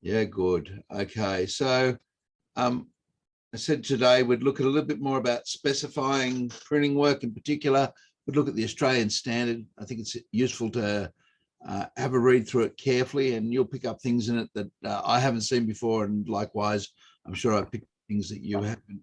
Yeah, good. Okay, so I said today we'd look at a little bit more about specifying pruning work in particular. We'd look at the Australian standard. I think it's useful to have a read through it carefully, and you'll pick up things in it that I haven't seen before, and likewise, I'm sure I picked things that you haven't.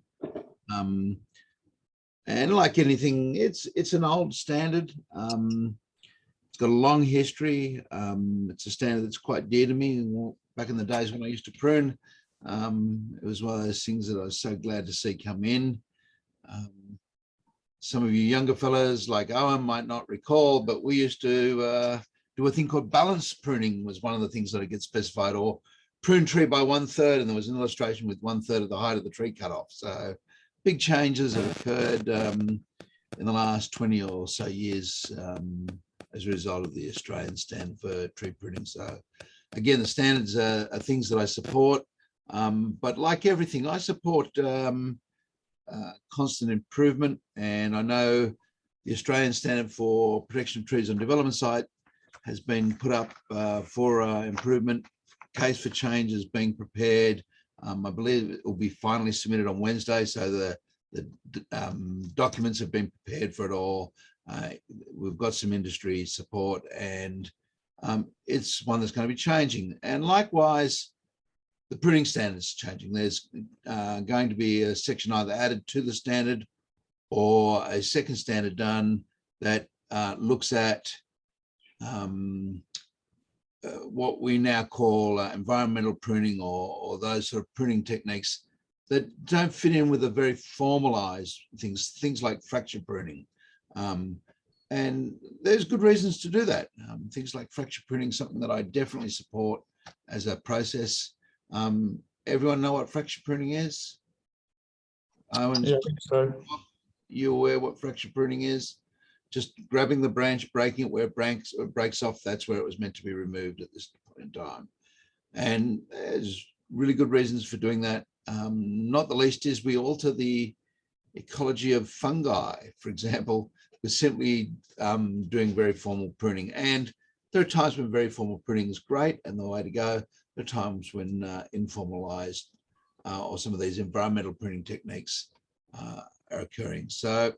And like anything, it's an old standard. It's got a long history. It's a standard that's quite dear to me. Back in the days when I used to prune, it was one of those things that I was so glad to see come in. Some of you younger fellas like Owen might not recall, but we used to do a thing called balance pruning was one of the things that would get specified, or prune tree by 1/3, and there was an illustration with 1/3 of the height of the tree cut off. So big changes have occurred in the last 20 or so years as a result of the Australian standard for tree pruning. So again, the standards are things that I support, but like everything, I support constant improvement. And I know the Australian standard for protection of trees on development site has been put up for improvement. Case for change is being prepared. I believe it will be finally submitted on Wednesday, so the documents have been prepared for it all. We've got some industry support, and it's one that's going to be changing. And likewise, the pruning standard is changing. There's going to be a section either added to the standard or a second standard done that looks at what we now call environmental pruning, or those sort of pruning techniques that don't fit in with the very formalized things like fracture pruning. And there's good reasons to do that. Things like fracture pruning, something that I definitely support as a process. Everyone know what fracture pruning is? Owen, yeah, I think so. You aware what fracture pruning is? Just grabbing the branch, breaking it where it breaks off. That's where it was meant to be removed at this point in time. And there's really good reasons for doing that. Not the least is we alter the ecology of fungi, for example, with simply doing very formal pruning. And there are times when very formal pruning is great and the way to go. There are times when informalized or some of these environmental pruning techniques are occurring. So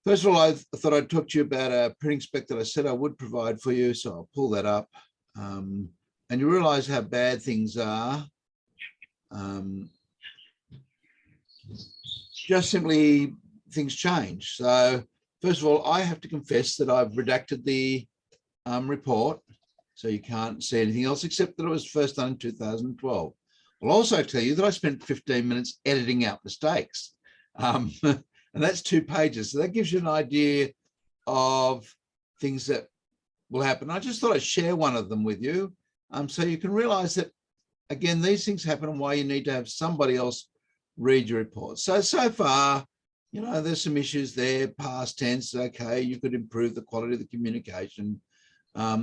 first of all, I thought I'd talk to you about a pruning spec that I said I would provide for you. So I'll pull that up. And you realize how bad things are. Just simply things change. So first of all, I have to confess that I've redacted the report. So you can't see anything else except that it was first done in 2012. I'll also tell you that I spent 15 minutes editing out mistakes. And that's 2 pages. So that gives you an idea of things that will happen. I just thought I'd share one of them with you so you can realize that, again, these things happen and why you need to have somebody else read your report. So far, you know, there's some issues there, past tense. Okay, you could improve the quality of the communication.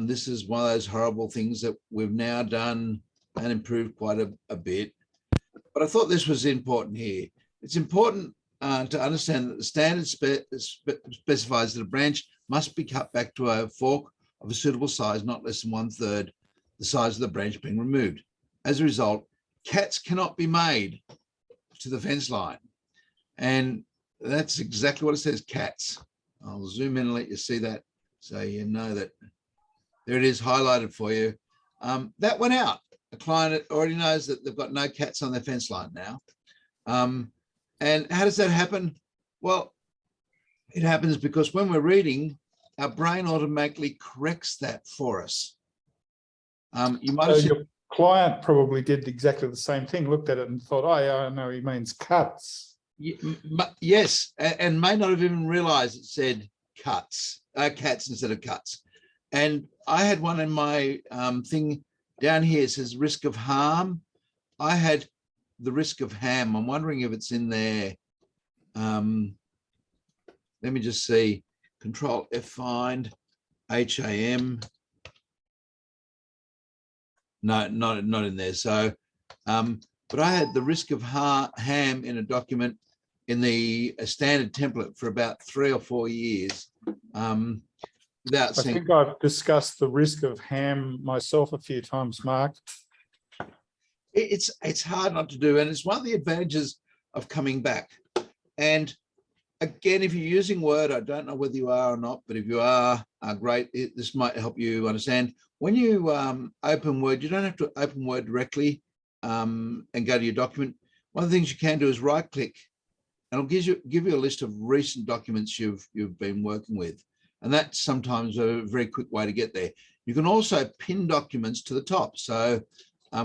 This is one of those horrible things that we've now done and improved quite a bit. But I thought this was important here. It's important to understand that the standard specifies that a branch must be cut back to a fork of a suitable size, not less than 1/3 the size of the branch being removed. As a result, cats cannot be made to the fence line. And that's exactly what it says, cats. I'll zoom in and let you see that so you know that. There it is, highlighted for you. That went out. A client already knows that they've got no cats on their fence line now. And how does that happen? Well, it happens because when we're reading, our brain automatically corrects that for us. You might have So your client probably did exactly the same thing, looked at it and thought, oh, yeah, I know he means cuts. Yes, and may not have even realized it said cats instead of cuts. And I had one in my thing down here, it says risk of harm. I had the risk of ham. I'm wondering if it's in there. Let me just see. Control F find HAM. No, not in there. So, but I had the risk of ham in a document in the standard template for about 3 or 4 years. I think I've discussed the risk of ham myself a few times, Mark. it's hard not to do, and it's one of the advantages of coming back. And again, if you're using Word, I don't know whether you are or not, but if you are, great. This might help you understand. When you open Word, you don't have to open Word directly and go to your document. One of the things you can do is right-click, and it'll give you a list of recent documents you've been working with. And that's sometimes a very quick way to get there. You can also pin documents to the top. So,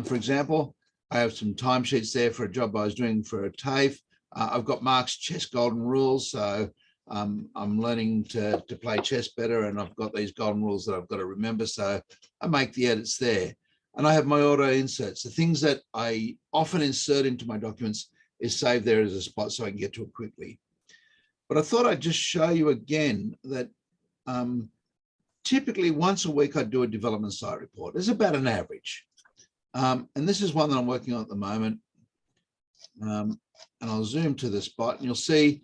for example, I have some timesheets there for a job I was doing for a TAFE. I've got Mark's chess golden rules. So I'm learning to play chess better, and I've got these golden rules that I've got to remember. So I make the edits there. And I have my auto inserts. The things that I often insert into my documents is saved there as a spot so I can get to it quickly. But I thought I'd just show you again that typically once a week I do a development site report. It's about an average. And this is one that I'm working on at the moment. And I'll zoom to the spot and you'll see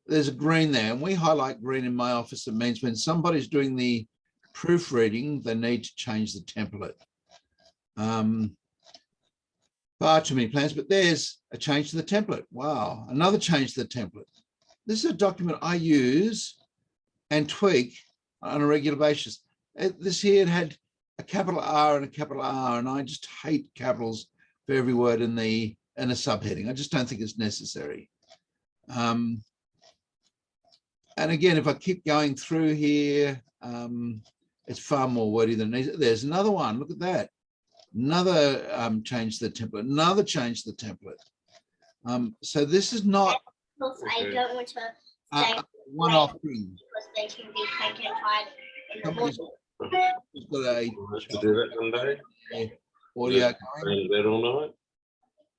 there's a green there. And we highlight green in my office. It means when somebody's doing the proofreading, they need to change the template. Far too many plans, but there's a change to the template. Wow, another change to the template. This is a document I use and tweak on a regular basis. This here, it had a capital R and a capital R, and I just hate capitals for every word in a subheading. I just don't think it's necessary. And again, if I keep going through here, it's far more wordy than these. There's another one. Look at that. Another change to the template. Another change to the template. So this is not. I don't want to say one-off thing. because they can be identified in the morning. Somebody's got To do that someday. audio going. Is that all night?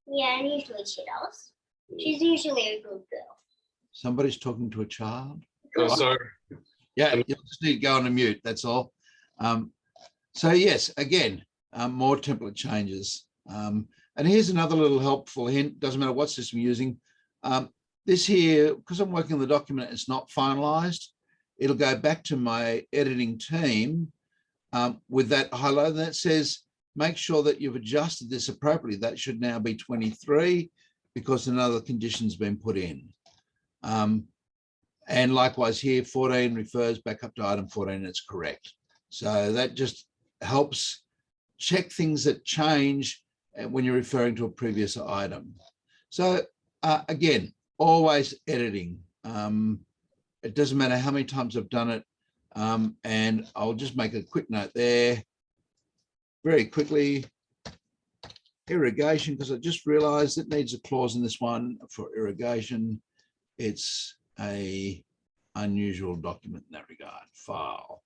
Yeah, and usually she does. She's usually a good girl. Somebody's talking to a child. Oh, sorry. Yeah, you just need to go on a mute. That's all. So yes, again, more template changes. And here's another little helpful hint. Doesn't matter what system you're using. This here, because I'm working on the document, it's not finalized. It'll go back to my editing team with that highlight that says, make sure that you've adjusted this appropriately. That should now be 23 because another condition's been put in. And likewise here, 14 refers back up to item 14, it's correct. So that just helps check things that change when you're referring to a previous item. So again, always editing. It doesn't matter how many times I've done it. And I'll just make a quick note there very quickly. Irrigation, because I just realized it needs a clause in this one for irrigation. It's a unusual document in that regard. File.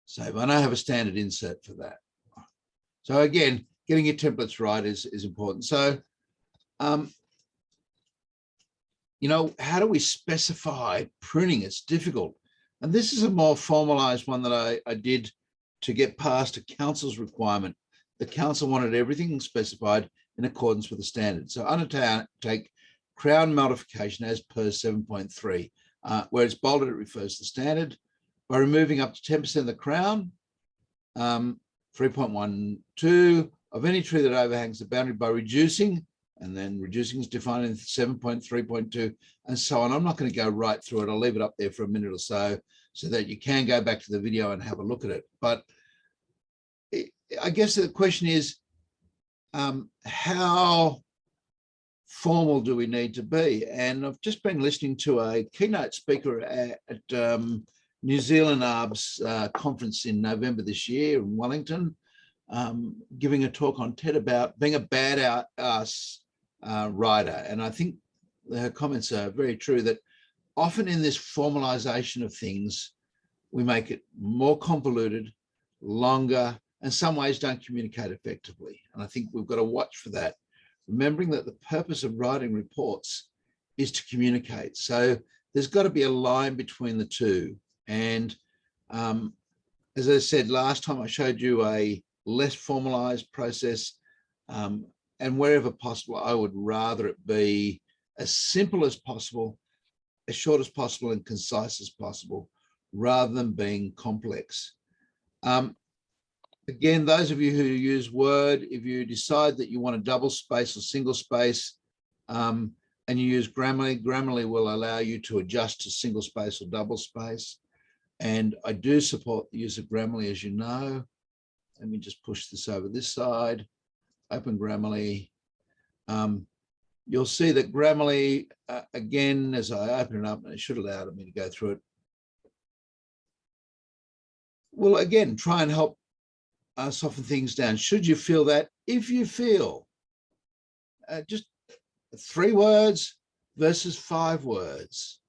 Save. I don't have a standard insert for that. So again, getting your templates right is important. So, you know, how do we specify pruning? It's difficult. And this is a more formalized one that I did to get past a council's requirement. The council wanted everything specified in accordance with the standard. So undertake crown modification as per 7.3, where it's bolded, it refers to the standard. By removing up to 10% of the crown, 3.12 of any tree that overhangs the boundary by reducing, and then reducing is defined in 7.3.2 and so on. I'm not going to go right through it. I'll leave it up there for a minute or so that you can go back to the video and have a look at it. But I guess the question is, how formal do we need to be? And I've just been listening to a keynote speaker at New Zealand ARB's conference in November this year in Wellington, giving a talk on TED about being a badass writer. And I think her comments are very true, that often in this formalization of things, we make it more convoluted, longer, and some ways don't communicate effectively. And I think we've got to watch for that, remembering that the purpose of writing reports is to communicate. So there's got to be a line between the two. And as I said last time, I showed you a less formalized process, and wherever possible, I would rather it be as simple as possible, as short as possible, and concise as possible, rather than being complex. Again, those of you who use Word, if you decide that you want a double space or single space, and you use Grammarly, Grammarly will allow you to adjust to single space or double space. And I do support the use of Grammarly, as you know. Let me just push this over this side, open Grammarly. You'll see that Grammarly, again, as I open it up, and it should allow me to go through it, will again try and help soften things down. Should you feel that, if you feel just 3 words versus 5 words,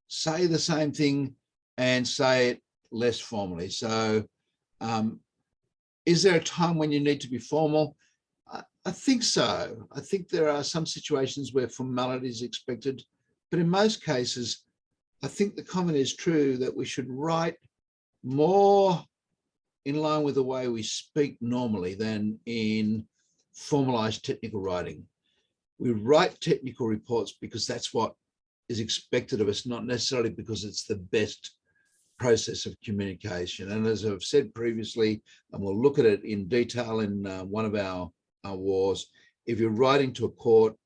say the same thing and say it less formally. So is there a time when you need to be formal? I think so. I think there are some situations where formality is expected, but in most cases, I think the comment is true that we should write more in line with the way we speak normally than in formalized technical writing. We write technical reports because that's what is expected of us, not necessarily because it's the best process of communication. And as I've said previously, and we'll look at it in detail in one of our wars, if you're writing to a court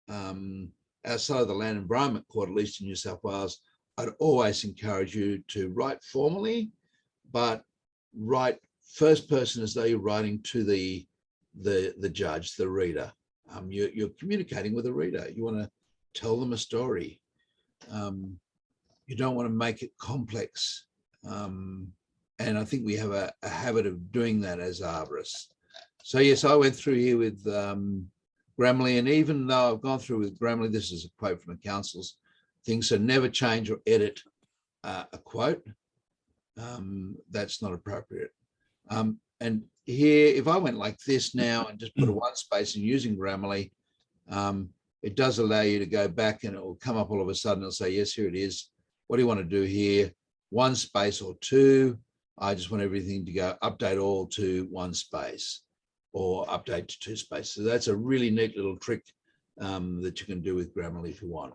outside of the Land Environment Court, at least in New South Wales, I'd always encourage you to write formally, but write first person as though you're writing to the judge, the reader. You're communicating with a reader. You want to tell them a story. You don't want to make it complex. And I think we have a habit of doing that as arborists. So yes, I went through here with Grammarly, and even though I've gone through with Grammarly, this is a quote from the council's thing, so never change or edit a quote. That's not appropriate. And here, if I went like this now and just put a 1 space and using Grammarly, it does allow you to go back and it will come up all of a sudden. It'll say, yes, here it is. What do you want to do here? 1 space or 2. I just want everything to go update all to 1 space or update to 2 spaces. So that's a really neat little trick that you can do with Grammarly if you want.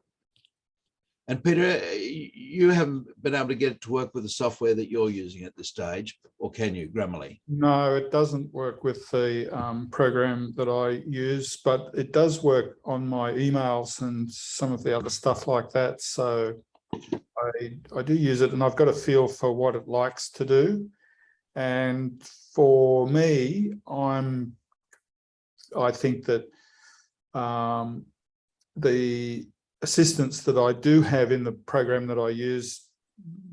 And Peter, you haven't been able to get it to work with the software that you're using at this stage, or can you, Grammarly? No, it doesn't work with the program that I use, but it does work on my emails and some of the other stuff like that. So I do use it, and I've got a feel for what it likes to do. And for me, I think that the assistance that I do have in the program that I use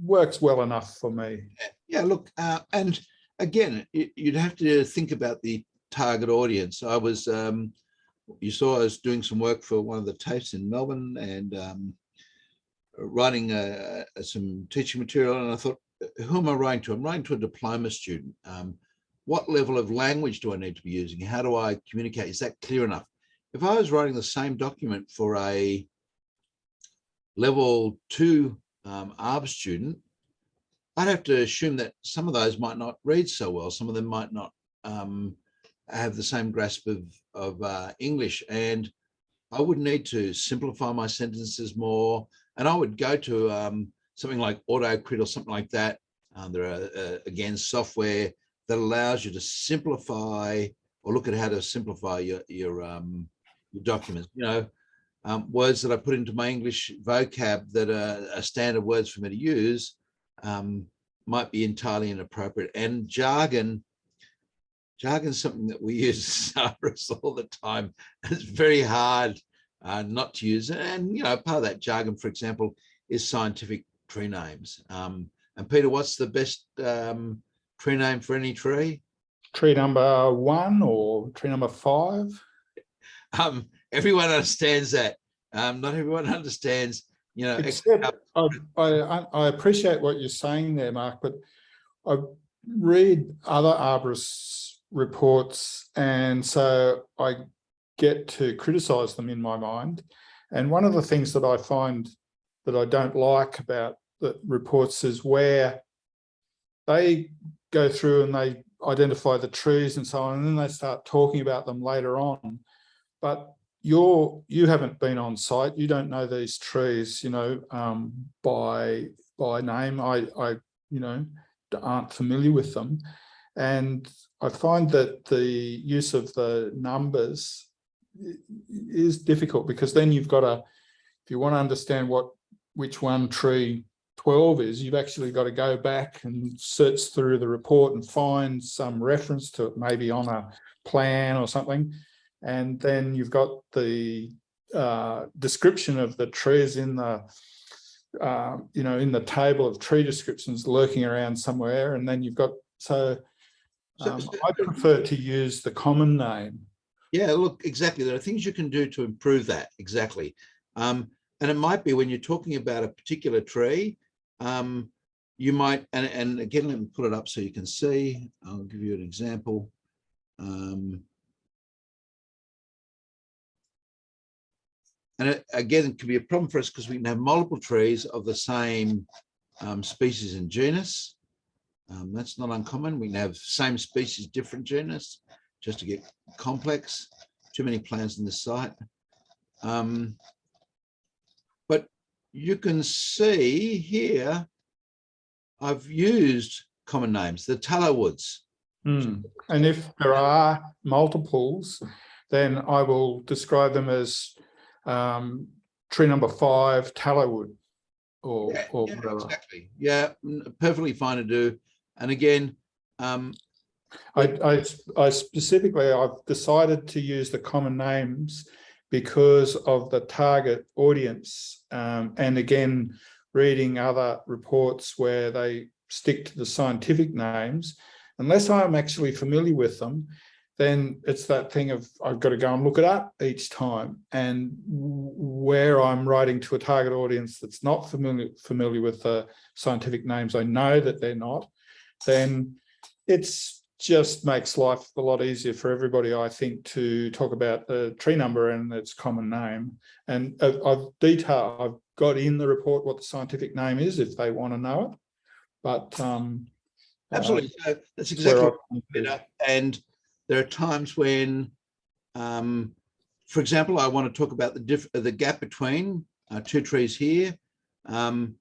works well enough for me. Yeah, look, and again, you'd have to think about the target audience. I was, you saw I was doing some work for one of the TAFEs in Melbourne and writing some teaching material, and I thought, who am I writing to? I'm writing to a diploma student. What level of language do I need to be using? How do I communicate? Is that clear enough? If I was writing the same document for a level 2 ARB student, I'd have to assume that some of those might not read so well. Some of them might not have the same grasp of English, and I would need to simplify my sentences more. And I would go to something like AutoCrit or something like that. There are, again, software that allows you to simplify or look at how to simplify your documents. You know, words that I put into my English vocab that are standard words for me to use might be entirely inappropriate. And jargon is something that we use as arborists all the time. It's very hard not to use it. And, you know, part of that jargon, for example, is scientific tree names. And Peter, what's the best tree name for any tree? Tree number 1 or tree number 5? Everyone understands that. Not everyone understands, you know. Except I appreciate what you're saying there, Mark, but I read other arborists' reports, and so I get to criticise them in my mind. And one of the things that I find that I don't like about the reports is where they go through and they identify the trees and so on, and then they start talking about them later on. But you haven't been on site. You don't know these trees, you know, by name. I you know, aren't familiar with them. And I find that the use of the numbers is difficult, because then you've got to, if you want to understand which one tree 12 is, you've actually got to go back and search through the report and find some reference to it, maybe on a plan or something. And then you've got the description of the trees in the in the table of tree descriptions lurking around somewhere. And then you've got, I prefer to use the common name. Yeah, look, exactly. There are things you can do to improve that. Exactly. And it might be when you're talking about a particular tree, you might, and again, let me put it up so you can see. I'll give you an example. And again, it can be a problem for us because we can have multiple trees of the same species and genus. That's not uncommon. We can have same species, different genus, just to get complex. Too many plants in the site. But you can see here, I've used common names, the tallow woods. And if there are multiples, then I will describe them as tree number 5 tallow wood, or whatever. Exactly. Yeah, perfectly fine to do. And again, I specifically, I've decided to use the common names because of the target audience. And again, reading other reports where they stick to the scientific names, unless I'm actually familiar with them, then it's that thing of I've got to go and look it up each time. And where I'm writing to a target audience that's not familiar with the scientific names, I know that they're not, then it's just makes life a lot easier for everybody, I think, to talk about the tree number and its common name. And I've got in the report what the scientific name is if they want to know it. But absolutely, so that's exactly better. And there are times when, for example, I want to talk about the gap between two trees here, from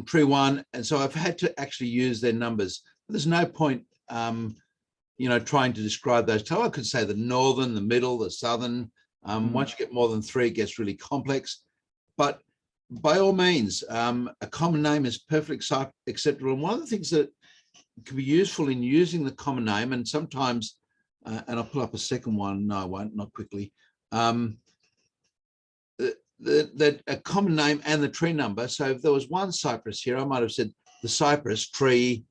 tree 1, and so I've had to actually use their numbers. There's no point, trying to describe those. I could say the northern, the middle, the southern. Once you get more than 3, it gets really complex. But by all means, a common name is perfectly acceptable. And one of the things that can be useful in using the common name, and sometimes, and I'll pull up a second one. No, I won't, not quickly. That a common name and the tree number. So if there was one cypress here, I might have said the cypress tree,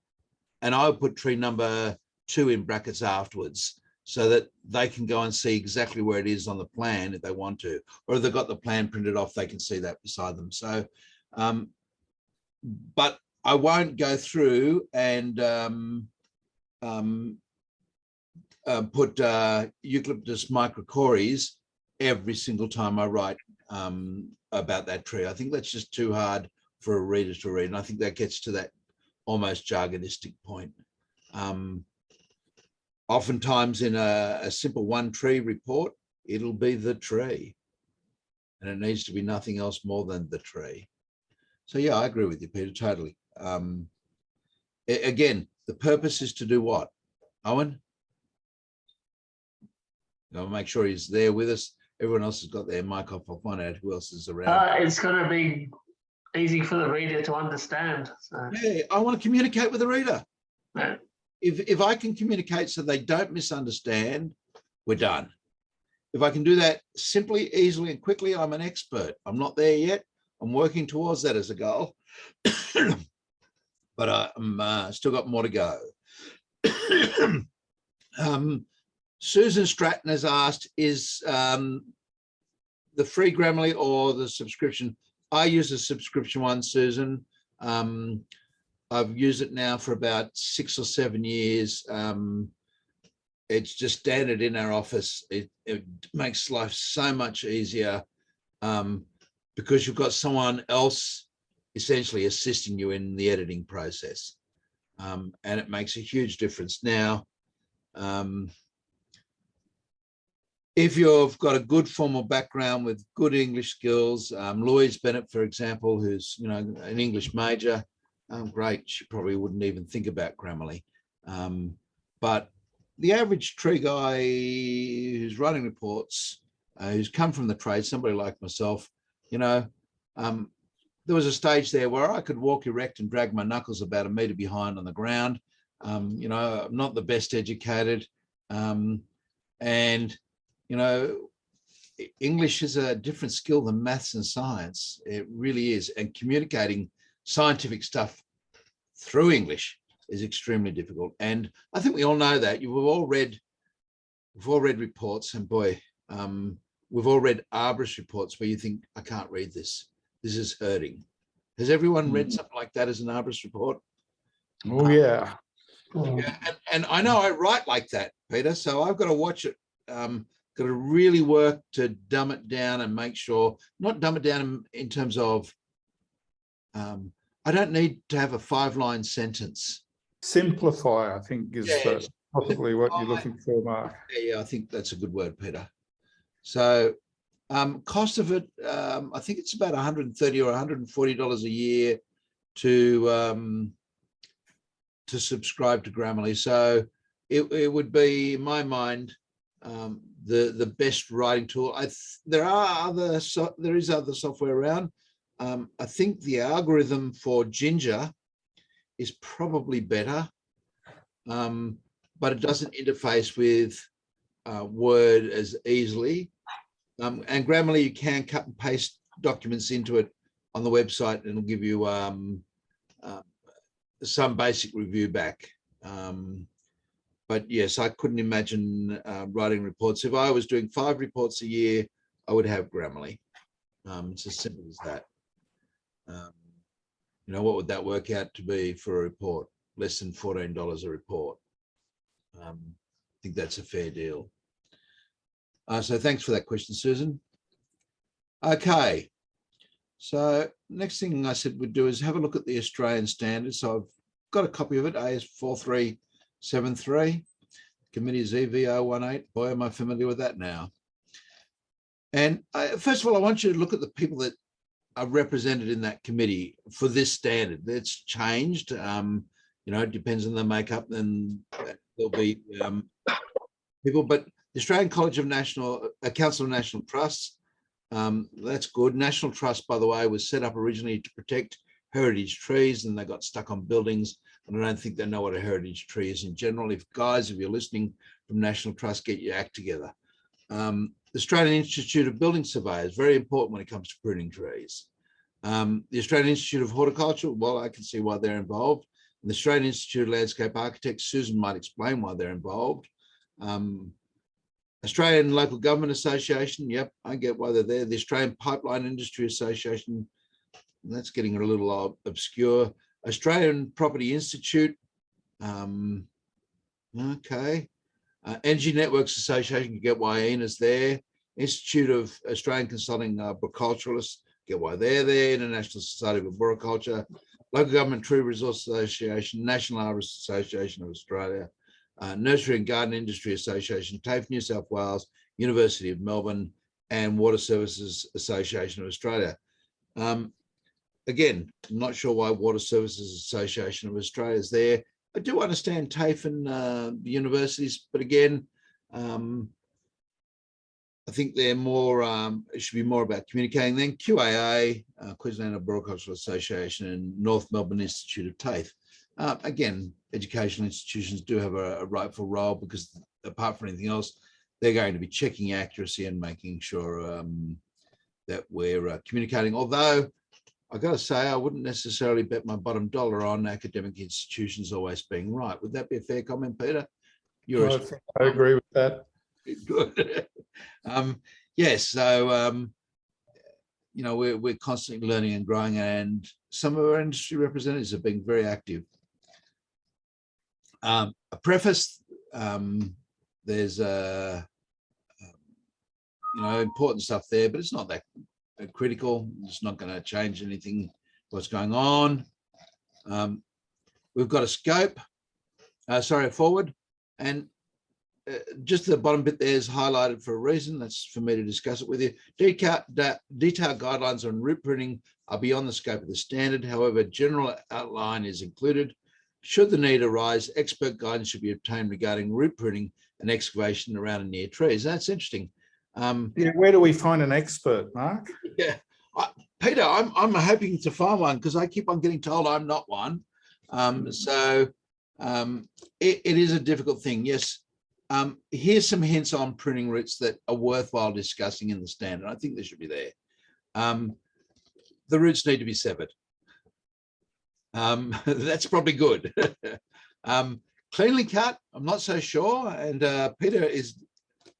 and I would put tree number 2 in brackets afterwards, so that they can go and see exactly where it is on the plan if they want to, or if they've got the plan printed off, they can see that beside them. So, but I won't go through and put Eucalyptus microcories every single time I write about that tree. I think that's just too hard for a reader to read. And I think that gets to that almost jargonistic point. Oftentimes in a simple 1 tree report, it'll be the tree, and it needs to be nothing else more than the tree. So yeah, I agree with you, Peter, totally. Again, the purpose is to do what? Owen? I'll make sure he's there with us. Everyone else has got their mic off. I'll find out who else is around. It's going to be easy for the reader to understand. So. Yeah, I want to communicate with the reader. Yeah. If I can communicate so they don't misunderstand, we're done. If I can do that simply, easily, and quickly, I'm an expert. I'm not there yet. I'm working towards that as a goal, but I'm still got more to go. Susan Stratton has asked, is the free Grammarly or the subscription? I use the subscription one, Susan. I've used it now for about 6 or 7 years. It's just standard in our office. It makes life so much easier because you've got someone else essentially assisting you in the editing process. And it makes a huge difference. Now, if you've got a good formal background with good English skills, Louise Bennett, for example, who's an English major, great. She probably wouldn't even think about Grammarly. But the average tree guy who's writing reports, who's come from the trade, somebody like myself, you know, there was a stage there where I could walk erect and drag my knuckles about a metre behind on the ground. You know, I'm not the best educated. And, you know, English is a different skill than maths and science. It really is. And communicating scientific stuff through English is extremely difficult. And I think we all know that. We've all read reports, and boy, we've all read arborist reports where you think, I can't read this. This is hurting. Has everyone read something like that as an arborist report? Oh, yeah. Yeah, and I know I write like that, Peter, so I've got to watch it. Got to really work to dumb it down and make sure, not dumb it down in terms of, I don't need to have a 5-line sentence. Simplify, I think, is possibly what you're looking for, Mark. Yeah, I think that's a good word, Peter. So cost of it, I think it's about $130 or $140 a year to subscribe to Grammarly. So it would be, in my mind, the best writing tool. There is other software around. I think the algorithm for Ginger is probably better, but it doesn't interface with Word as easily. And Grammarly, you can cut and paste documents into it on the website, and it'll give you some basic review back. But yes, I couldn't imagine writing reports. If I was doing 5 reports a year, I would have Grammarly. It's as simple as that. You know, what would that work out to be for a report? Less than $14 a report. I think that's a fair deal. So thanks for that question, Susan. Okay. So next thing I said we'd do is have a look at the Australian standards. So I've got a copy of it, AS 4373. Committee is EV018. Boy, am I familiar with that now. And first of all, I want you to look at the people that are represented in that committee for this standard. It's changed. You know, it depends on the makeup, and there'll be people, but the Australian College of Council of National Trusts, that's good. National Trust, by the way, was set up originally to protect heritage trees, and they got stuck on buildings. And I don't think they know what a heritage tree is in general. If you're listening from National Trust, get your act together. The Australian Institute of Building Surveyors, very important when it comes to pruning trees. The Australian Institute of Horticulture, well, I can see why they're involved. And the Australian Institute of Landscape Architects, Susan might explain why they're involved. Australian Local Government Association, yep, I get why they're there. The Australian Pipeline Industry Association, that's getting a little obscure. Australian Property Institute, okay. Energy Networks Association, you get why Ina's there. Institute of Australian Consulting Arboriculturalists, get why they're there. International Society of Arboriculture, Local Government Tree Resource Association, National Arborist Association of Australia, Nursery and Garden Industry Association, TAFE New South Wales, University of Melbourne, and Water Services Association of Australia. Again, I'm not sure why Water Services Association of Australia is there. I do understand TAFE and the universities, but again, I think they're more, it should be more about communicating. Then QAA, Queensland Arboricultural Association, and North Melbourne Institute of TAFE. Again, educational institutions do have a rightful role, because apart from anything else, they're going to be checking accuracy and making sure that we're communicating. Although I got to say, I wouldn't necessarily bet my bottom dollar on academic institutions always being right. Would that be a fair comment, Peter? I agree with that. Good. Yes, so you know, we're constantly learning and growing, and some of our industry representatives have been very active. A preface, there's you know, important stuff there, but it's not that critical. It's not going to change anything what's going on. We've got a scope, a forward, and just the bottom bit there is highlighted for a reason. That's for me to discuss it with you. Detailed guidelines on root pruning are beyond the scope of the standard. However, general outline is included. Should the need arise, expert guidance should be obtained regarding root pruning and excavation around and near trees. That's interesting. Yeah, where do we find an expert, Mark? Yeah, Peter, I'm hoping to find one because I keep on getting told I'm not one. It is a difficult thing. Yes. Here's some hints on pruning roots that are worthwhile discussing in the standard. I think they should be there. The roots need to be severed. That's probably good. Cleanly cut, I'm not so sure. And Peter is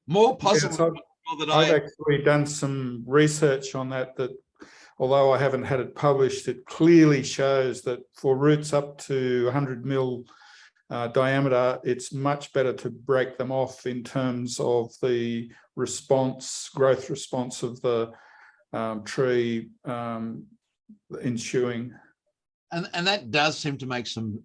more possible than I've I. actually done some research on that, although I haven't had it published, it clearly shows that for roots up to 100 mil diameter, it's much better to break them off in terms of the growth response of the tree ensuing. And that does seem to make some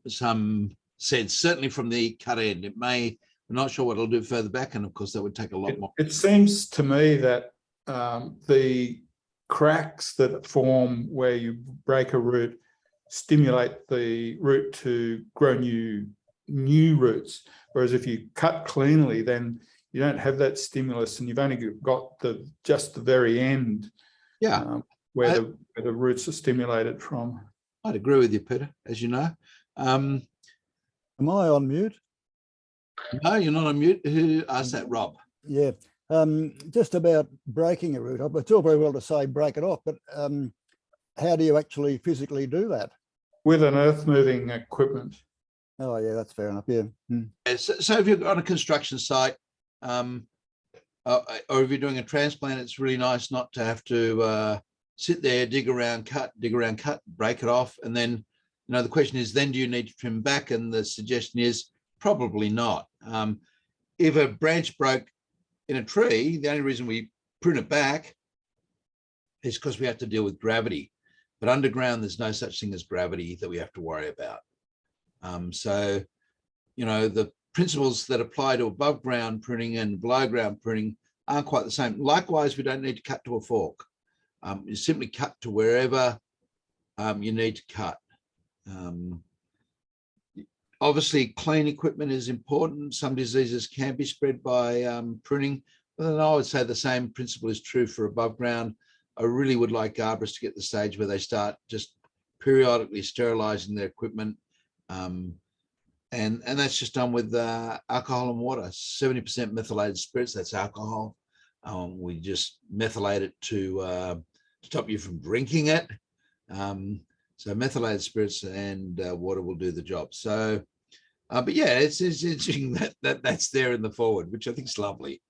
sense, certainly from the cut end. It may, I'm not sure what it'll do further back, and of course that would take a lot more. It seems to me that the cracks that form where you break a root stimulate the root to grow new roots, whereas if you cut cleanly, then you don't have that stimulus, and you've only got just the very end, where the roots are stimulated from. I'd agree with you, Peter, as you know. Am I on mute? No, you're not on mute. Who asked that, Rob? Yeah, just about breaking a root. It's all very well to say break it off, but how do you actually physically do that? With an earth moving equipment. Oh yeah, that's fair enough. Yeah. So if you're on a construction site, or if you're doing a transplant, it's really nice not to have to sit there, dig around, cut, break it off. And then, the question is, then do you need to trim back? And the suggestion is probably not. If a branch broke in a tree, the only reason we prune it back is because we have to deal with gravity. But underground, there's no such thing as gravity that we have to worry about. So, the principles that apply to above ground pruning and below ground pruning aren't quite the same. Likewise, we don't need to cut to a fork. You simply cut to wherever you need to cut. Obviously, clean equipment is important. Some diseases can be spread by pruning, but then I would say the same principle is true for above ground. I really would like arborists to get to the stage where they start just periodically sterilizing their equipment. And that's just done with alcohol and water. 70% methylated spirits, that's alcohol. We just methylate it to stop you from drinking it. So methylated spirits and water will do the job. So, but yeah, it's interesting that's there in the forward, which I think is lovely.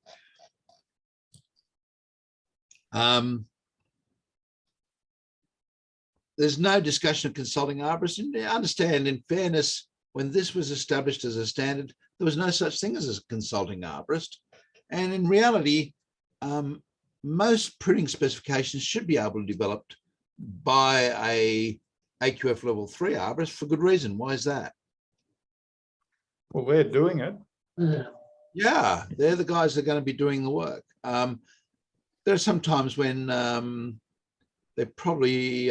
There's no discussion of consulting arborists. And I understand, in fairness, when this was established as a standard, there was no such thing as a consulting arborist. And in reality, most pruning specifications should be able to be developed by a AQF level 3 arborist for good reason. Why is that? Well, they're doing it. Yeah, they're the guys that are going to be doing the work. There are some times when they probably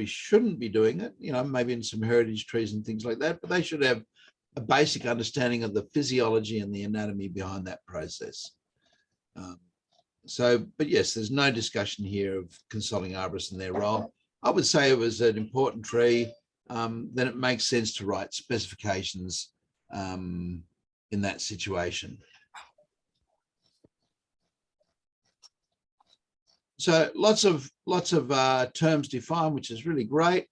shouldn't be doing it, maybe in some heritage trees and things like that, but they should have a basic understanding of the physiology and the anatomy behind that process. But yes, there's no discussion here of consulting arborists and their role. I would say it was an important tree, then it makes sense to write specifications in that situation. So lots of terms defined, which is really great.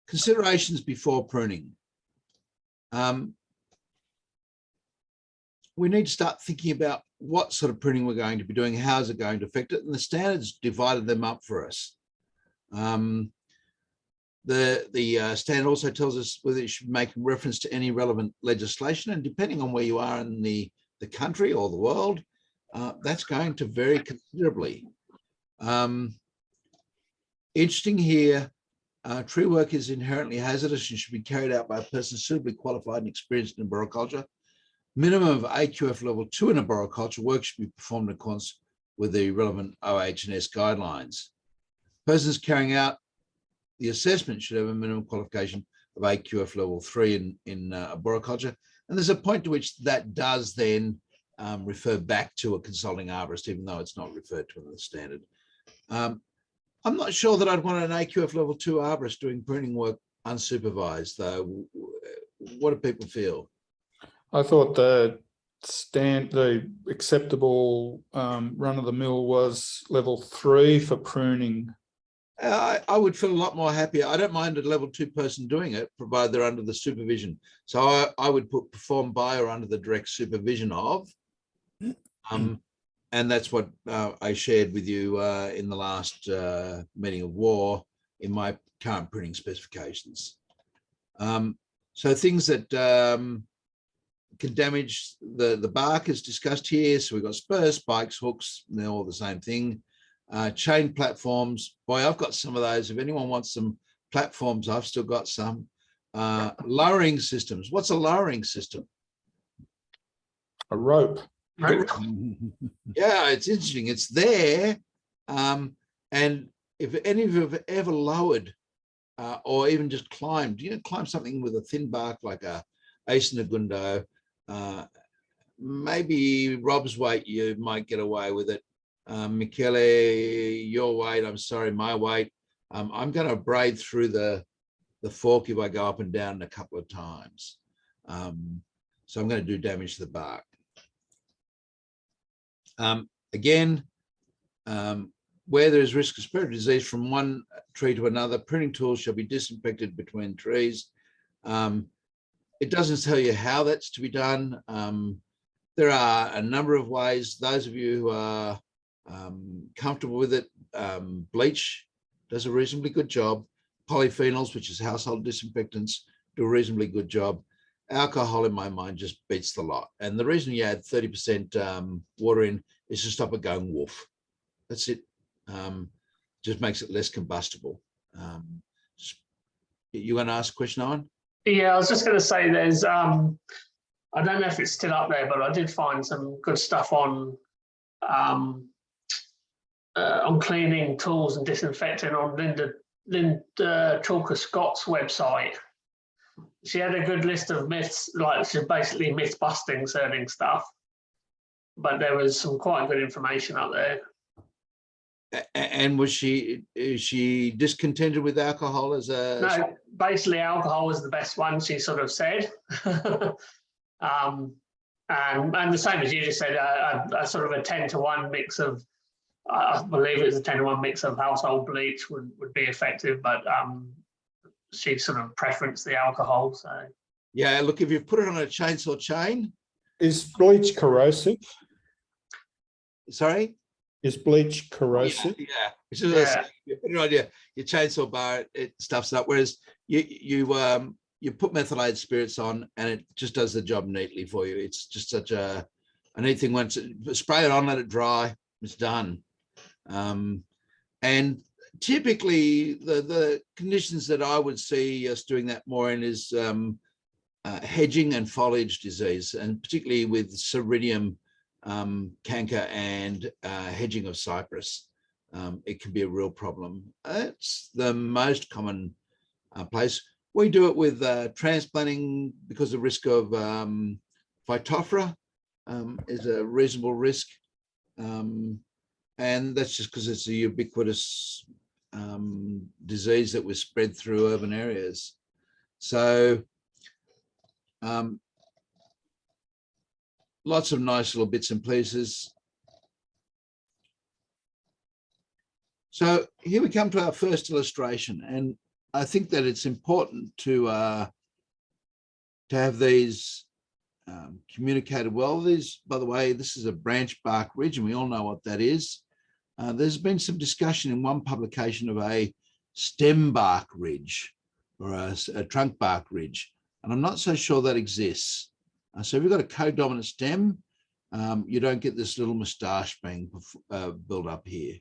Considerations before pruning. We need to start thinking about what sort of pruning we're going to be doing, how is it going to affect it, and the standards divided them up for us. The standard also tells us whether it should make reference to any relevant legislation, and depending on where you are in the country or the world, that's going to vary considerably. Interesting here, tree work is inherently hazardous and should be carried out by a person suitably qualified and experienced in arboriculture. Minimum of AQF level 2 in arboriculture work should be performed in accordance with the relevant OH&S guidelines. Persons carrying out the assessment should have a minimum qualification of AQF level 3 in arboriculture. And there's a point to which that does then refer back to a consulting arborist, even though it's not referred to in the standard. I'm not sure that I'd want an AQF level 2 arborist doing pruning work unsupervised, though. What do people feel? I thought the acceptable run of the mill was level 3 for pruning. I would feel a lot more happier. I don't mind a level 2 person doing it, provided they're under the supervision. So I would put performed by or under the direct supervision of. And that's what I shared with you in the last meeting of war in my current pruning specifications. So things that can damage the bark is discussed here. So we've got spurs, spikes, hooks, they're all the same thing. Chain platforms, boy, I've got some of those. If anyone wants some platforms, I've still got some. Lowering systems. What's a lowering system? A rope. Right. Yeah, it's interesting. It's there. And if any of you have ever lowered or even just climbed, climb something with a thin bark like a Ace and a Gundo, maybe Rob's weight, you might get away with it. Michele, your weight, I'm sorry, my weight. I'm going to braid through the fork if I go up and down a couple of times. So I'm going to do damage to the bark. Again, where there is risk of spread of disease from one tree to another, pruning tools shall be disinfected between trees. It doesn't tell you how that's to be done. There are a number of ways. Those of you who are comfortable with it, bleach does a reasonably good job. Polyphenols, which is household disinfectants, do a reasonably good job. Alcohol, in my mind, just beats the lot. And the reason you add 30% water in is to stop it going woof. That's it. Just makes it less combustible. You want to ask a question, Owen? Yeah, I was just going to say there's, I don't know if it's still up there, but I did find some good stuff on cleaning tools and disinfecting on Linda Chalker Scott's website. She had a good list of myths, like she's basically myth busting certain stuff, but there was some quite good information up there. And is she discontented with alcohol as a? No, basically alcohol was the best one, she sort of said. And the same as you just said, a sort of a 10-to-1 mix of, I believe it was a 10-to-1 mix of household bleach would be effective, but she sort of preferenced the alcohol. So Yeah, look, if you've put it on a chainsaw chain. Is bleach corrosive? Sorry? Is bleach corrosive? Yeah. It's just you put it on your chainsaw bar, it stuffs up. Whereas you put methylated spirits on and it just does the job neatly for you. It's just such a neat thing. Once spray it on, let it dry, it's done. And typically the conditions that I would see us doing that more in is hedging and foliage disease, and particularly with Ceridium canker and hedging of cypress. It can be a real problem. It's the most common place. We do it with transplanting because the risk of Phytophthora is a reasonable risk. And that's just because it's a ubiquitous disease that was spread through urban areas. So lots of nice little bits and pieces. So here we come to our first illustration, and I think that it's important to have these communicated well. These, by the way, this is a branch bark ridge, and we all know what that is. There's been some discussion in one publication of a stem bark ridge or a trunk bark ridge, and I'm not so sure that exists. So if you've got a co-dominant stem, you don't get this little moustache being built up here.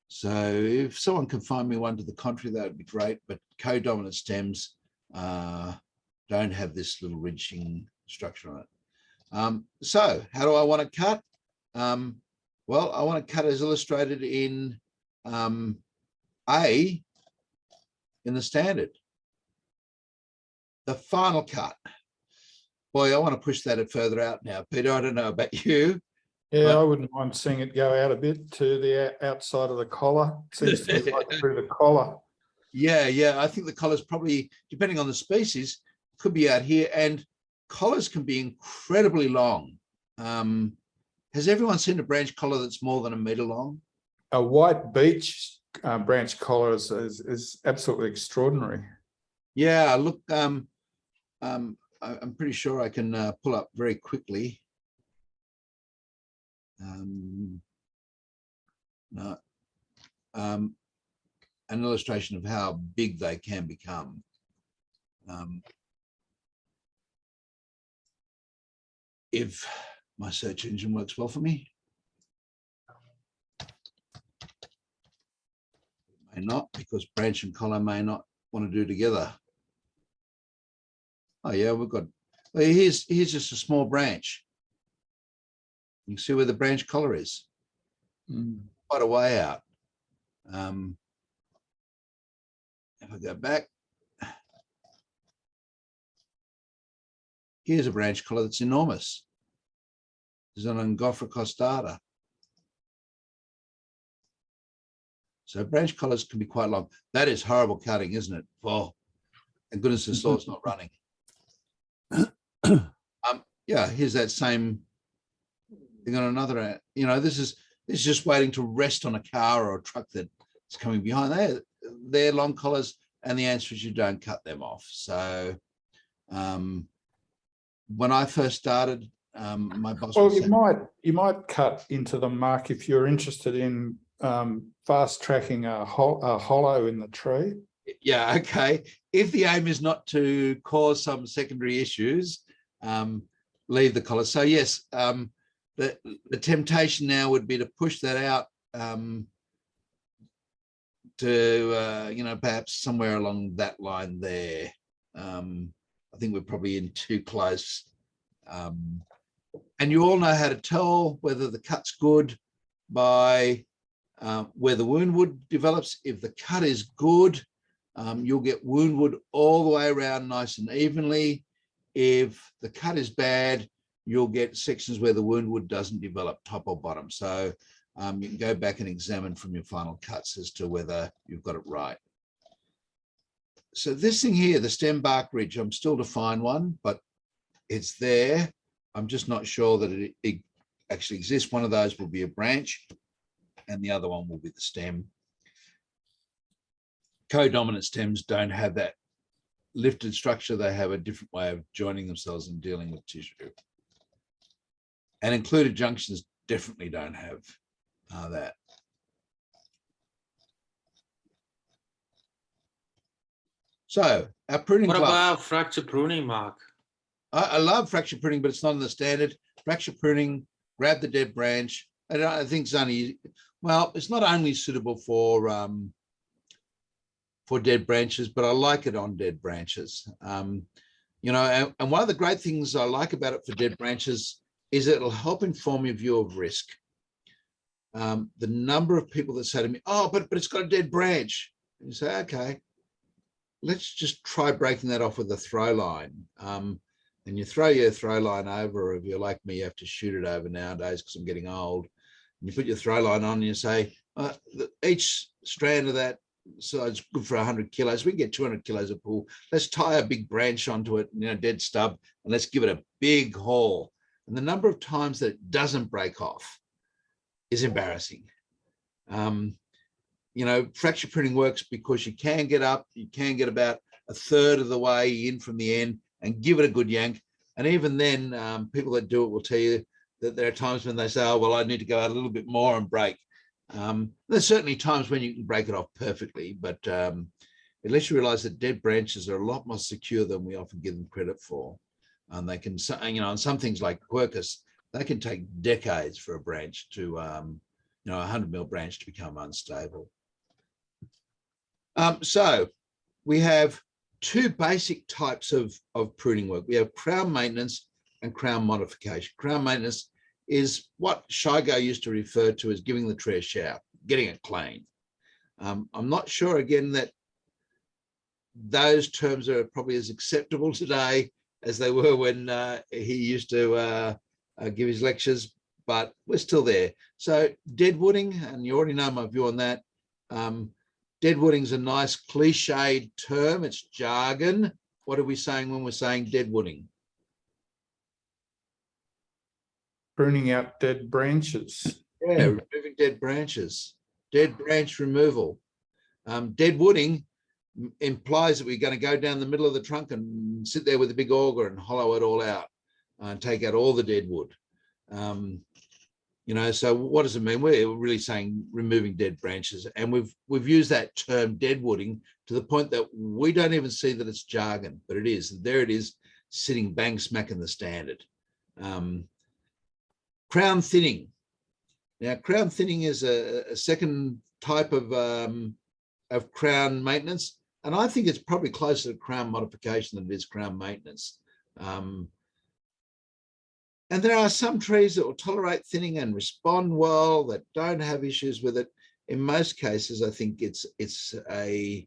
So if someone can find me one to the contrary, that would be great, but co-dominant stems don't have this little ridging structure on it. So how do I want to cut? Well, I want to cut as illustrated in A, in the standard. The final cut. Boy, I want to push that further out now, Peter. I don't know about you. Yeah, But- I wouldn't mind seeing it go out a bit to the outside of the collar. Seems to be right through the collar. Yeah. I think the collars probably, depending on the species, could be out here. And collars can be incredibly long. Has everyone seen a branch collar that's more than 1 meter long? A white beech branch collar is absolutely extraordinary. Yeah, look, I'm pretty sure I can pull up very quickly. No, an illustration of how big they can become. If my search engine works well for me. It may not, because branch and collar may not want to do together. Oh yeah, we've got, well, here's just a small branch. You can see where the branch collar is. Quite a way out. If I go back, here's a branch collar that's enormous. There's an Angophora costata. So branch collars can be quite long. That is horrible cutting, isn't it? Oh, and goodness, the saw's not running. Yeah, here's that same thing on another. You know, this is just waiting to rest on a car or a truck that's coming behind. They're long collars, and the answer is you don't cut them off. So when I first started, my boss. Well, you might cut into them, Mark, if you're interested in fast tracking a hollow in the tree. Yeah, okay. If the aim is not to cause some secondary issues, leave the collar. So yes, the temptation now would be to push that out to perhaps somewhere along that line there. I think we're probably in too close. And you all know how to tell whether the cut's good by where the wound wood develops. If the cut is good, you'll get wound wood all the way around nice and evenly. If the cut is bad, you'll get sections where the wound wood doesn't develop top or bottom. So you can go back and examine from your final cuts as to whether you've got it right. So this thing here, the stem bark ridge, I'm still to find one, but it's there. I'm just not sure that it actually exists. One of those will be a branch and the other one will be the stem. Co-dominant stems don't have that lifted structure. They have a different way of joining themselves and dealing with tissue. And included junctions definitely don't have that. So our pruning What club. about fracture pruning, Mark? I love fracture pruning, but it's not in the standard. Fracture pruning, grab the dead branch. And I think it's only, well, it's not only suitable for dead branches, but I like it on dead branches. You know, and one of the great things I like about it for dead branches is it'll help inform your view of risk. The number of people that say to me, oh, but it's got a dead branch. And you say, okay, let's just try breaking that off with a throw line. And you throw your throw line over, or if you're like me, you have to shoot it over nowadays because I'm getting old. And you put your throw line on and you say, each strand of that, so it's good for 100 kilos. We can get 200 kilos of pull. Let's tie a big branch onto it, dead stub, and let's give it a big haul. And the number of times that it doesn't break off is embarrassing. Fracture pruning works because you can get up, you can get about a third of the way in from the end and give it a good yank. And even then, people that do it will tell you that there are times when they say, oh, well, I need to go out a little bit more and break. There's certainly times when you can break it off perfectly, but it lets you realize that dead branches are a lot more secure than we often give them credit for. And they can, on some things like quercus, they can take decades for a branch to, a 100 mil branch to become unstable. So we have two basic types of pruning work. We have crown maintenance and crown modification. Crown maintenance is what Shigo used to refer to as giving the tree a shower, getting it clean. I'm not sure, again, that those terms are probably as acceptable today as they were when he used to give his lectures, but we're still there. So deadwooding, and you already know my view on that. Deadwooding is a nice cliched term. It's jargon. What are we saying when we're saying deadwooding? Pruning out dead branches. Yeah, removing dead branches, dead branch removal. Deadwooding implies that we're going to go down the middle of the trunk and sit there with a big auger and hollow it all out and take out all the dead wood. You know, so what does it mean? We're really saying removing dead branches, and we've used that term deadwooding to the point that we don't even see that it's jargon, but it is. There it is, sitting bang smack in the standard. Crown thinning. Now, crown thinning is a second type of crown maintenance, and I think it's probably closer to crown modification than it is crown maintenance. And there are some trees that will tolerate thinning and respond well, that don't have issues with it. In most cases, I think it's a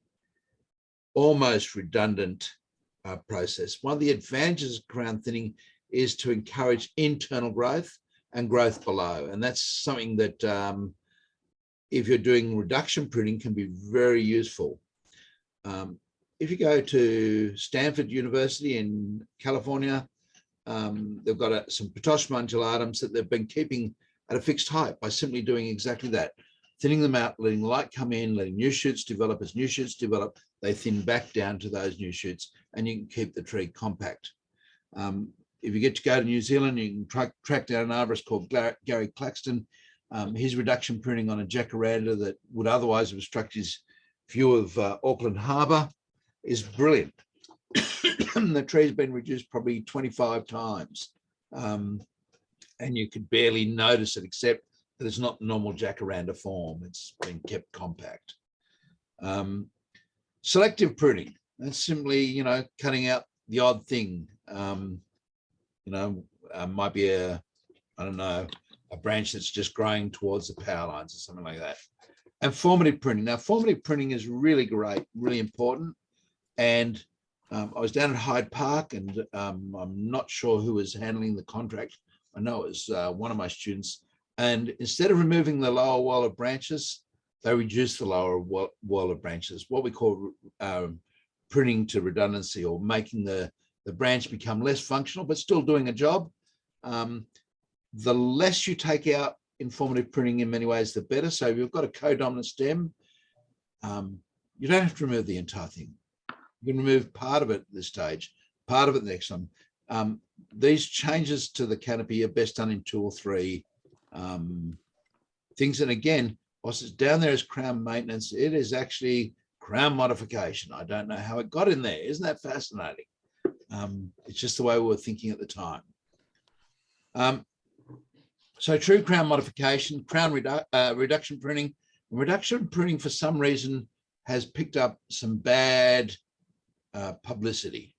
almost redundant process. One of the advantages of crown thinning is to encourage internal growth and growth below. And that's something that if you're doing reduction pruning can be very useful. If you go to Stanford University in California, they've got some Pittosporum undulatum that they've been keeping at a fixed height by simply doing exactly that, thinning them out, letting light come in, letting new shoots develop. As new shoots develop, they thin back down to those new shoots, and you can keep the tree compact. If you get to go to New Zealand, you can track down an arborist called Gary Claxton. His reduction pruning on a jacaranda that would otherwise obstruct his view of Auckland Harbour is brilliant. The tree's been reduced probably 25 times, and you could barely notice it, except that it's not normal jacaranda form. It's been kept compact. Selective pruning, that's simply, you know, cutting out the odd thing. You know, might be I don't know, a branch that's just growing towards the power lines or something like that. And formative pruning. Now, formative pruning is really great, really important. And I was down at Hyde Park, and I'm not sure who was handling the contract. I know it was one of my students. And instead of removing the lower wall of branches, they reduced the lower wall of branches, what we call pruning to redundancy, or making the branch become less functional, but still doing a job. The less you take out in formative pruning in many ways, the better. So if you've got a codominant stem, you don't have to remove the entire thing. You can remove part of it at this stage, part of it the next one. These changes to the canopy are best done in 2 or 3 things. And again, whilst it's down there as crown maintenance, it is actually crown modification. I don't know how it got in there. Isn't that fascinating? It's just the way we were thinking at the time. So true crown modification, crown reduction pruning. Reduction pruning, for some reason, has picked up some bad publicity.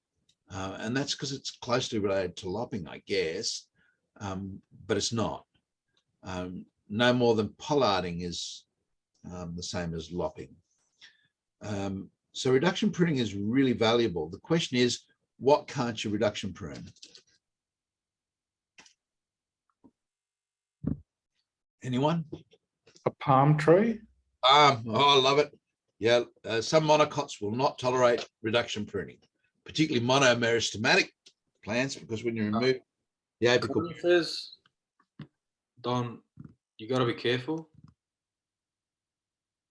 And that's because it's closely related to lopping, I guess, but it's not. No more than pollarding is the same as lopping. So reduction pruning is really valuable. The question is, what can't you reduction prune? Anyone? A palm tree? Oh, I love it. Yeah, some monocots will not tolerate reduction pruning, particularly monomeristematic plants, because when you remove the apical, Conifers, Don, you got to be careful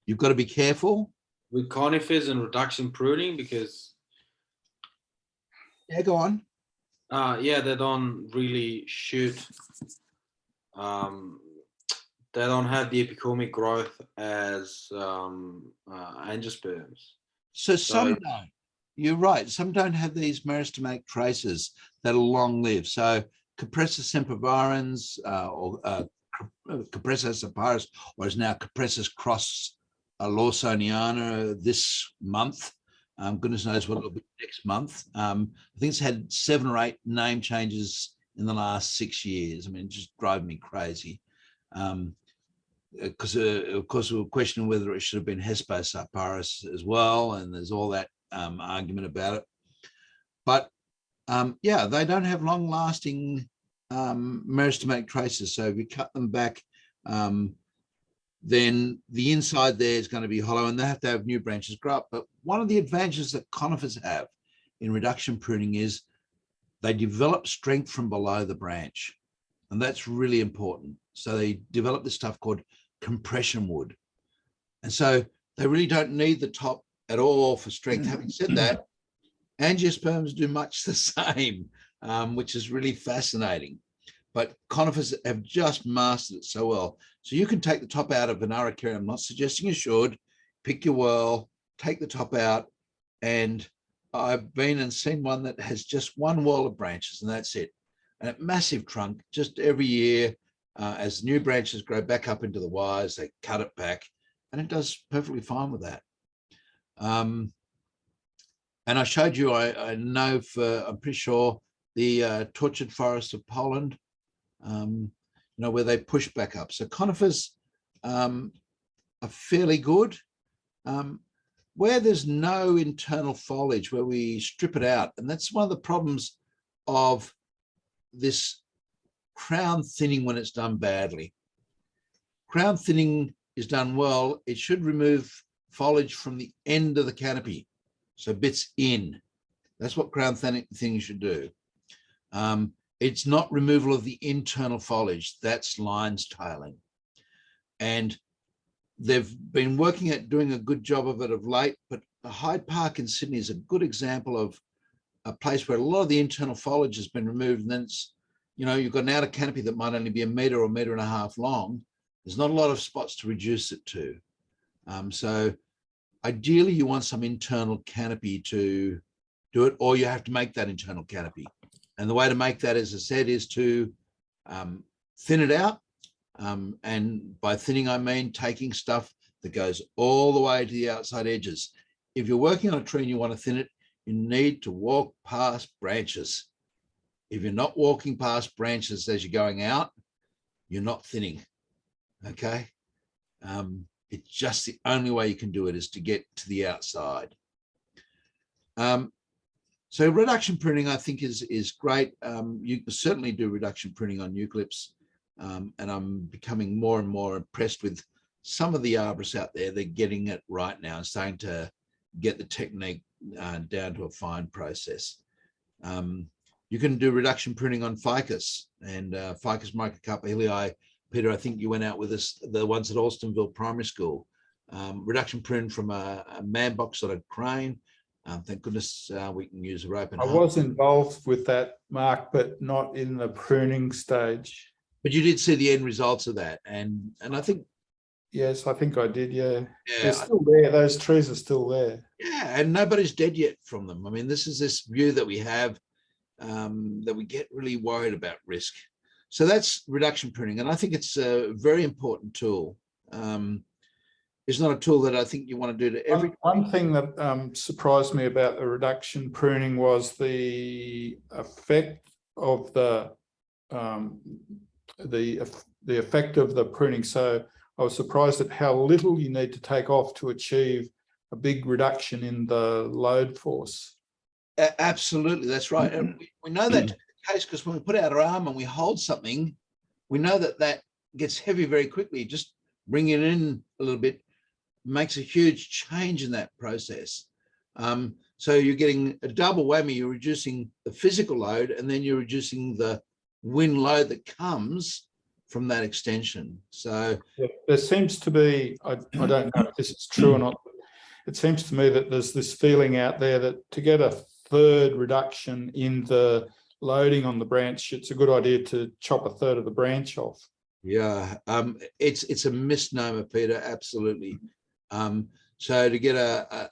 you've got to be careful. with conifers and reduction pruning because Yeah, go on. yeah, they don't really shoot. They don't have the epicormic growth as angiosperms. So some don't. You're right. Some don't have these meristematic traces that are long-lived. So Cupressus sempervirens or Cupressus apparus, or is now Cupressus cross lawsoniana this month. Goodness knows what it'll be next month. I think it's had 7 or 8 name changes in the last 6 years. I mean, it just drives me crazy. Because of course we were questioning whether it should have been Hesperus apparus as well, and there's all that argument about it. But yeah, they don't have long-lasting meristematic traces. So if you cut them back, then the inside there is going to be hollow, and they have to have new branches grow up. But one of the advantages that conifers have in reduction pruning is they develop strength from below the branch, and that's really important. So they develop this stuff called compression wood, and so they really don't need the top at all for strength. Having said that, angiosperms do much the same, which is really fascinating. But conifers have just mastered it so well. So you can take the top out of an araucaria. I'm not suggesting you should. Pick your whorl, take the top out, and I've been and seen one that has just one whorl of branches, and that's it. And a massive trunk. Just every year, as new branches grow back up into the wires, they cut it back, and it does perfectly fine with that. And I showed you, I know for, I'm pretty sure, the tortured forest of Poland, you know, where they push back up. So conifers are fairly good. Where there's no internal foliage, where we strip it out, and that's one of the problems of this crown thinning when it's done badly. Crown thinning is done well, it should remove foliage from the end of the canopy, so bits in. That's what crown thinning should do. It's not removal of the internal foliage, that's lines tailing. And they've been working at doing a good job of it of late, but the Hyde Park in Sydney is a good example of a place where a lot of the internal foliage has been removed, and then it's, you know, you've got an outer canopy that might only be 1 metre or 1.5 metres long. There's not a lot of spots to reduce it to. So ideally you want some internal canopy to do it, or you have to make that internal canopy. And the way to make that, as I said, is to thin it out. And by thinning, I mean taking stuff that goes all the way to the outside edges. If you're working on a tree and you want to thin it, you need to walk past branches. If you're not walking past branches as you're going out, you're not thinning, okay? It's just the only way you can do it is to get to the outside. So reduction pruning, I think, is great. You can certainly do reduction pruning on eucalypts, and I'm becoming more and more impressed with some of the arborists out there. They're getting it right now and starting to get the technique down to a fine process. You can do reduction pruning on ficus and ficus microcarpellii. Peter, I think you went out with us, the ones at Alstonville Primary School. Reduction prune from a man box sort of crane. Thank goodness we can use a rope and I was involved with that, Mark, but not in the pruning stage. But you did see the end results of that, and I think, yes, I think I did. Yeah, yeah, they're still there. Those trees are still there. Yeah, and nobody's dead yet from them. I mean, this is this view that we have, that we get really worried about risk. So that's reduction pruning, and I think it's a very important tool. It's not a tool that I think you want to do to every. One thing that surprised me about the reduction pruning was the effect of the effect of the pruning. So I was surprised at how little you need to take off to achieve a big reduction in the load force. Absolutely, that's right. And we know that to be the case because when we put out our arm and we hold something, we know that that gets heavy very quickly. Just bring it in a little bit makes a huge change in that process. So you're getting a double whammy. You're reducing the physical load, and then you're reducing the wind load that comes from that extension. So there seems to be, I don't know if this is true or not, but it seems to me that there's this feeling out there that to get a third reduction in the loading on the branch, it's a good idea to chop a third of the branch off. Yeah, it's a misnomer, Peter, absolutely. So to get a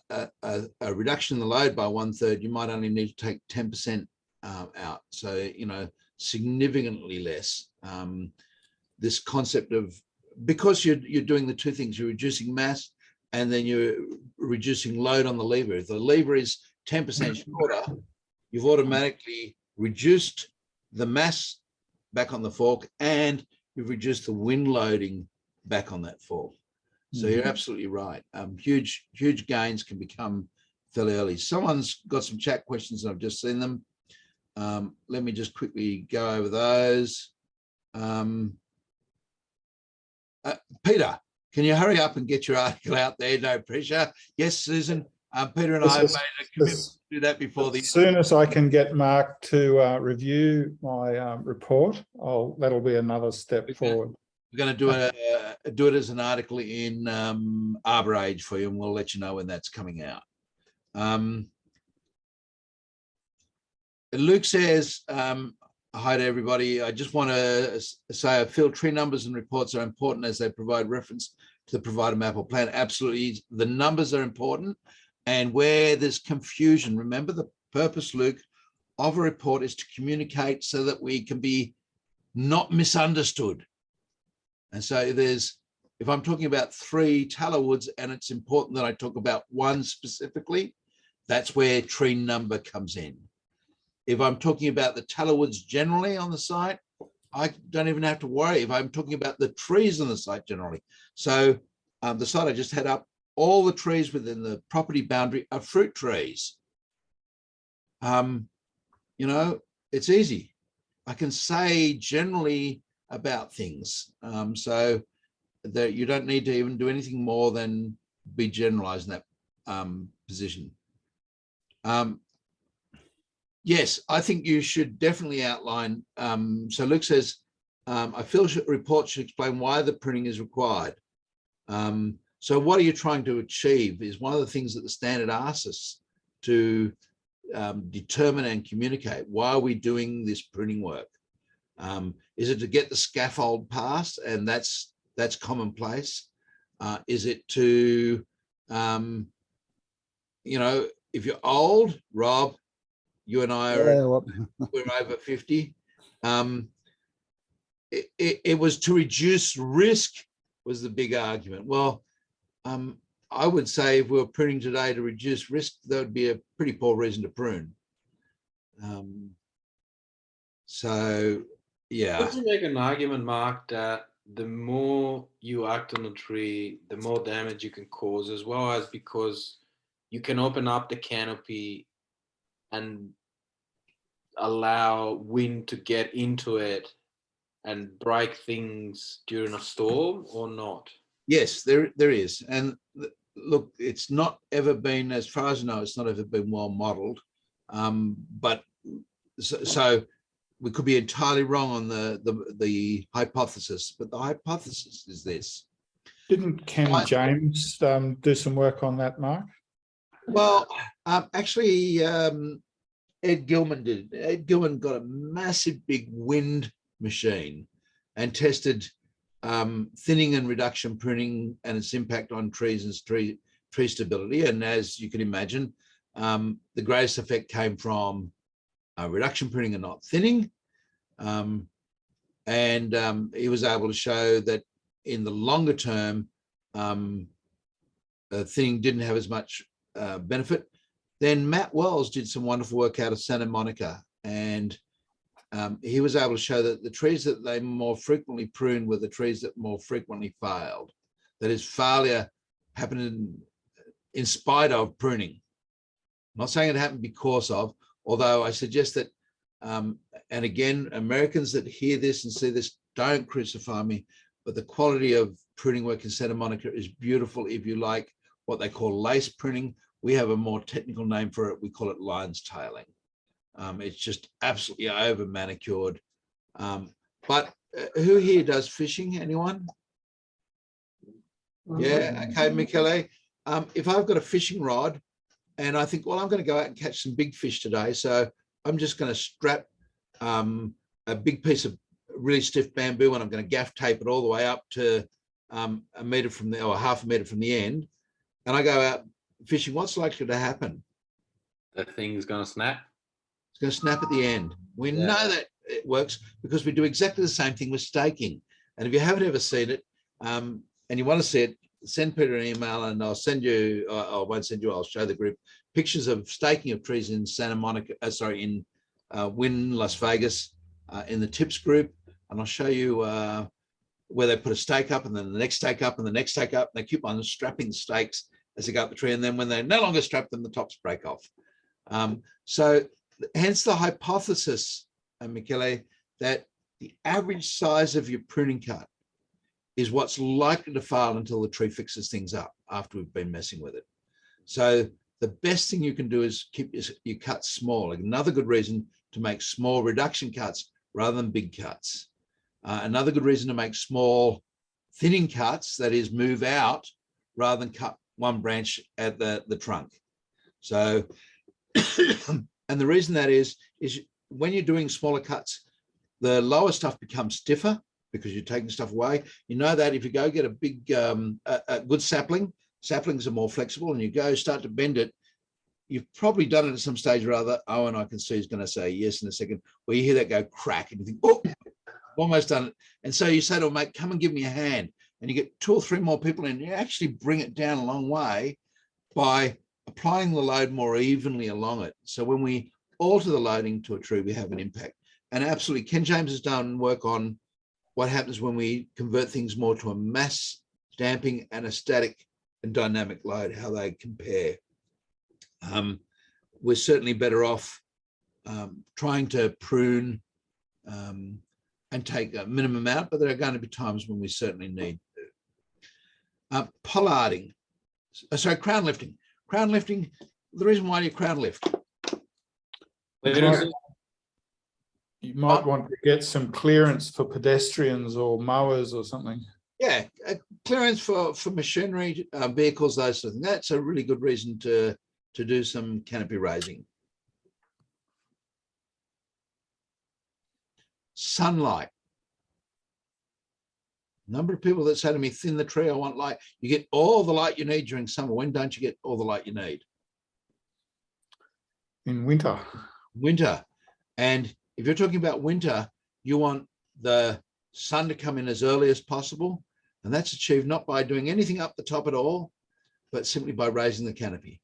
reduction in the load by 1/3, you might only need to take 10% out. So, you know, significantly less. This concept of, because you're doing the two things, you're reducing mass and then you're reducing load on the lever. If the lever is 10% shorter, you've automatically reduced the mass back on the fork and you've reduced the wind loading back on that fork. So you're absolutely right. Huge gains can become fairly early. Someone's got some chat questions and I've just seen them. Let me just quickly go over those. Peter, can you hurry up and get your article out there? No pressure. Yes, Susan. Peter and I have made a commitment to do that before the. As soon as I can get Mark to review my report, that'll be another step forward. We're going to do it as an article in Arbor Age for you, and we'll let you know when that's coming out. Luke says, hi to everybody. I just want to say I feel tree numbers and reports are important as they provide reference to the provider map or plan. Absolutely. The numbers are important. And where there's confusion, remember the purpose, Luke, of a report is to communicate so that we can be not misunderstood. And so if I'm talking about 3 tallow woods and it's important that I talk about one specifically, that's where tree number comes in. If I'm talking about the tallow woods generally on the site, I don't even have to worry if I'm talking about the trees on the site generally. So the site I just had up, all the trees within the property boundary are fruit trees. You know, it's easy. I can say generally about things, so that you don't need to even do anything more than be generalized in that position. Yes, I think you should definitely outline. So Luke says, I feel a report should explain why the pruning is required. So what are you trying to achieve is one of the things that the standard asks us to determine and communicate. Why are we doing this pruning work? Is it to get the scaffold passed, and that's commonplace? Is it to, you know, if you're old, Rob, you and I are we're over 50. It was to reduce risk was the big argument. Well, I would say if we were pruning today to reduce risk, that would be a pretty poor reason to prune. So, yeah. Would you make an argument, Mark, that the more you act on a tree, the more damage you can cause, as well as because you can open up the canopy and allow wind to get into it and break things during a storm, or not? Yes, there is. And look, it's not ever been, as far as I know, it's not ever been well modeled. But so we could be entirely wrong on the hypothesis, but the hypothesis is this. Didn't Ken James do some work on that, Mark? Well, actually, Ed Gilman did. Ed Gilman got a massive big wind machine and tested thinning and reduction pruning and its impact on trees and tree stability. And as you can imagine, the greatest effect came from reduction pruning and not thinning. He was able to show that in the longer term, thinning didn't have as much benefit. Then Matt Wells did some wonderful work out of Santa Monica, and he was able to show that the trees that they more frequently pruned were the trees that more frequently failed. That is, failure happened in spite of pruning. I'm not saying it happened because of, although I suggest that, and again, Americans that hear this and see this, don't crucify me, but the quality of pruning work in Santa Monica is beautiful if you like what they call lace pruning. We have a more technical name for it. We call it lines tailing. It's just absolutely over manicured. But who here does fishing? Anyone? Yeah, okay, Michele. If I've got a fishing rod and I think, well, I'm going to go out and catch some big fish today, so I'm just going to strap a big piece of really stiff bamboo and I'm going to gaff tape it all the way up to a meter from the, or half a meter from the end, and I go out fishing, what's likely to happen? That thing's going to snap. It's going to snap at the end. We know that it works because we do exactly the same thing with staking. And if you haven't ever seen it and you want to see it, send Peter an email and I'll send you, I won't send you, I'll show the group pictures of staking of trees in Santa Monica, in Wynn, Las Vegas, in the tips group. And I'll show you where they put a stake up and then the next stake up and the next stake up. And they keep on strapping the stakes as they go up the tree, and then when they no longer strap them, the tops break off. So hence the hypothesis, Michele, that the average size of your pruning cut is what's likely to fail until the tree fixes things up after we've been messing with it. So the best thing you can do is keep your cuts small. Another good reason to make small reduction cuts rather than big cuts. Another good reason to make small thinning cuts, that is move out rather than cut one branch at the trunk. So, and the reason that is when you're doing smaller cuts, the lower stuff becomes stiffer because you're taking stuff away. You know that if you go get a big, a good sapling, saplings are more flexible, and you go start to bend it, you've probably done it at some stage or other. Owen, I can see, is going to say yes in a second, where you hear that go crack and you think, oh, almost done it. And so you say to a mate, come and give me a hand. And you get 2 or 3 more people in, you actually bring it down a long way by applying the load more evenly along it. So when we alter the loading to a tree, we have an impact. And absolutely, Ken James has done work on what happens when we convert things more to a mass damping and a static and dynamic load, how they compare. We're certainly better off trying to prune and take a minimum out, but there are going to be times when we certainly need to. Pollarding, sorry, crown lifting. Crown lifting, the reason why you crown lift. You might want to get some clearance for pedestrians or mowers or something. Yeah, clearance for machinery, vehicles, those sort of things. That's a really good reason to do some canopy raising. Sunlight. Number of people that say to me, thin the tree, I want light. You get all the light you need during summer. When don't you get all the light you need? In winter. Winter. And if you're talking about winter, you want the sun to come in as early as possible. And that's achieved not by doing anything up the top at all, but simply by raising the canopy.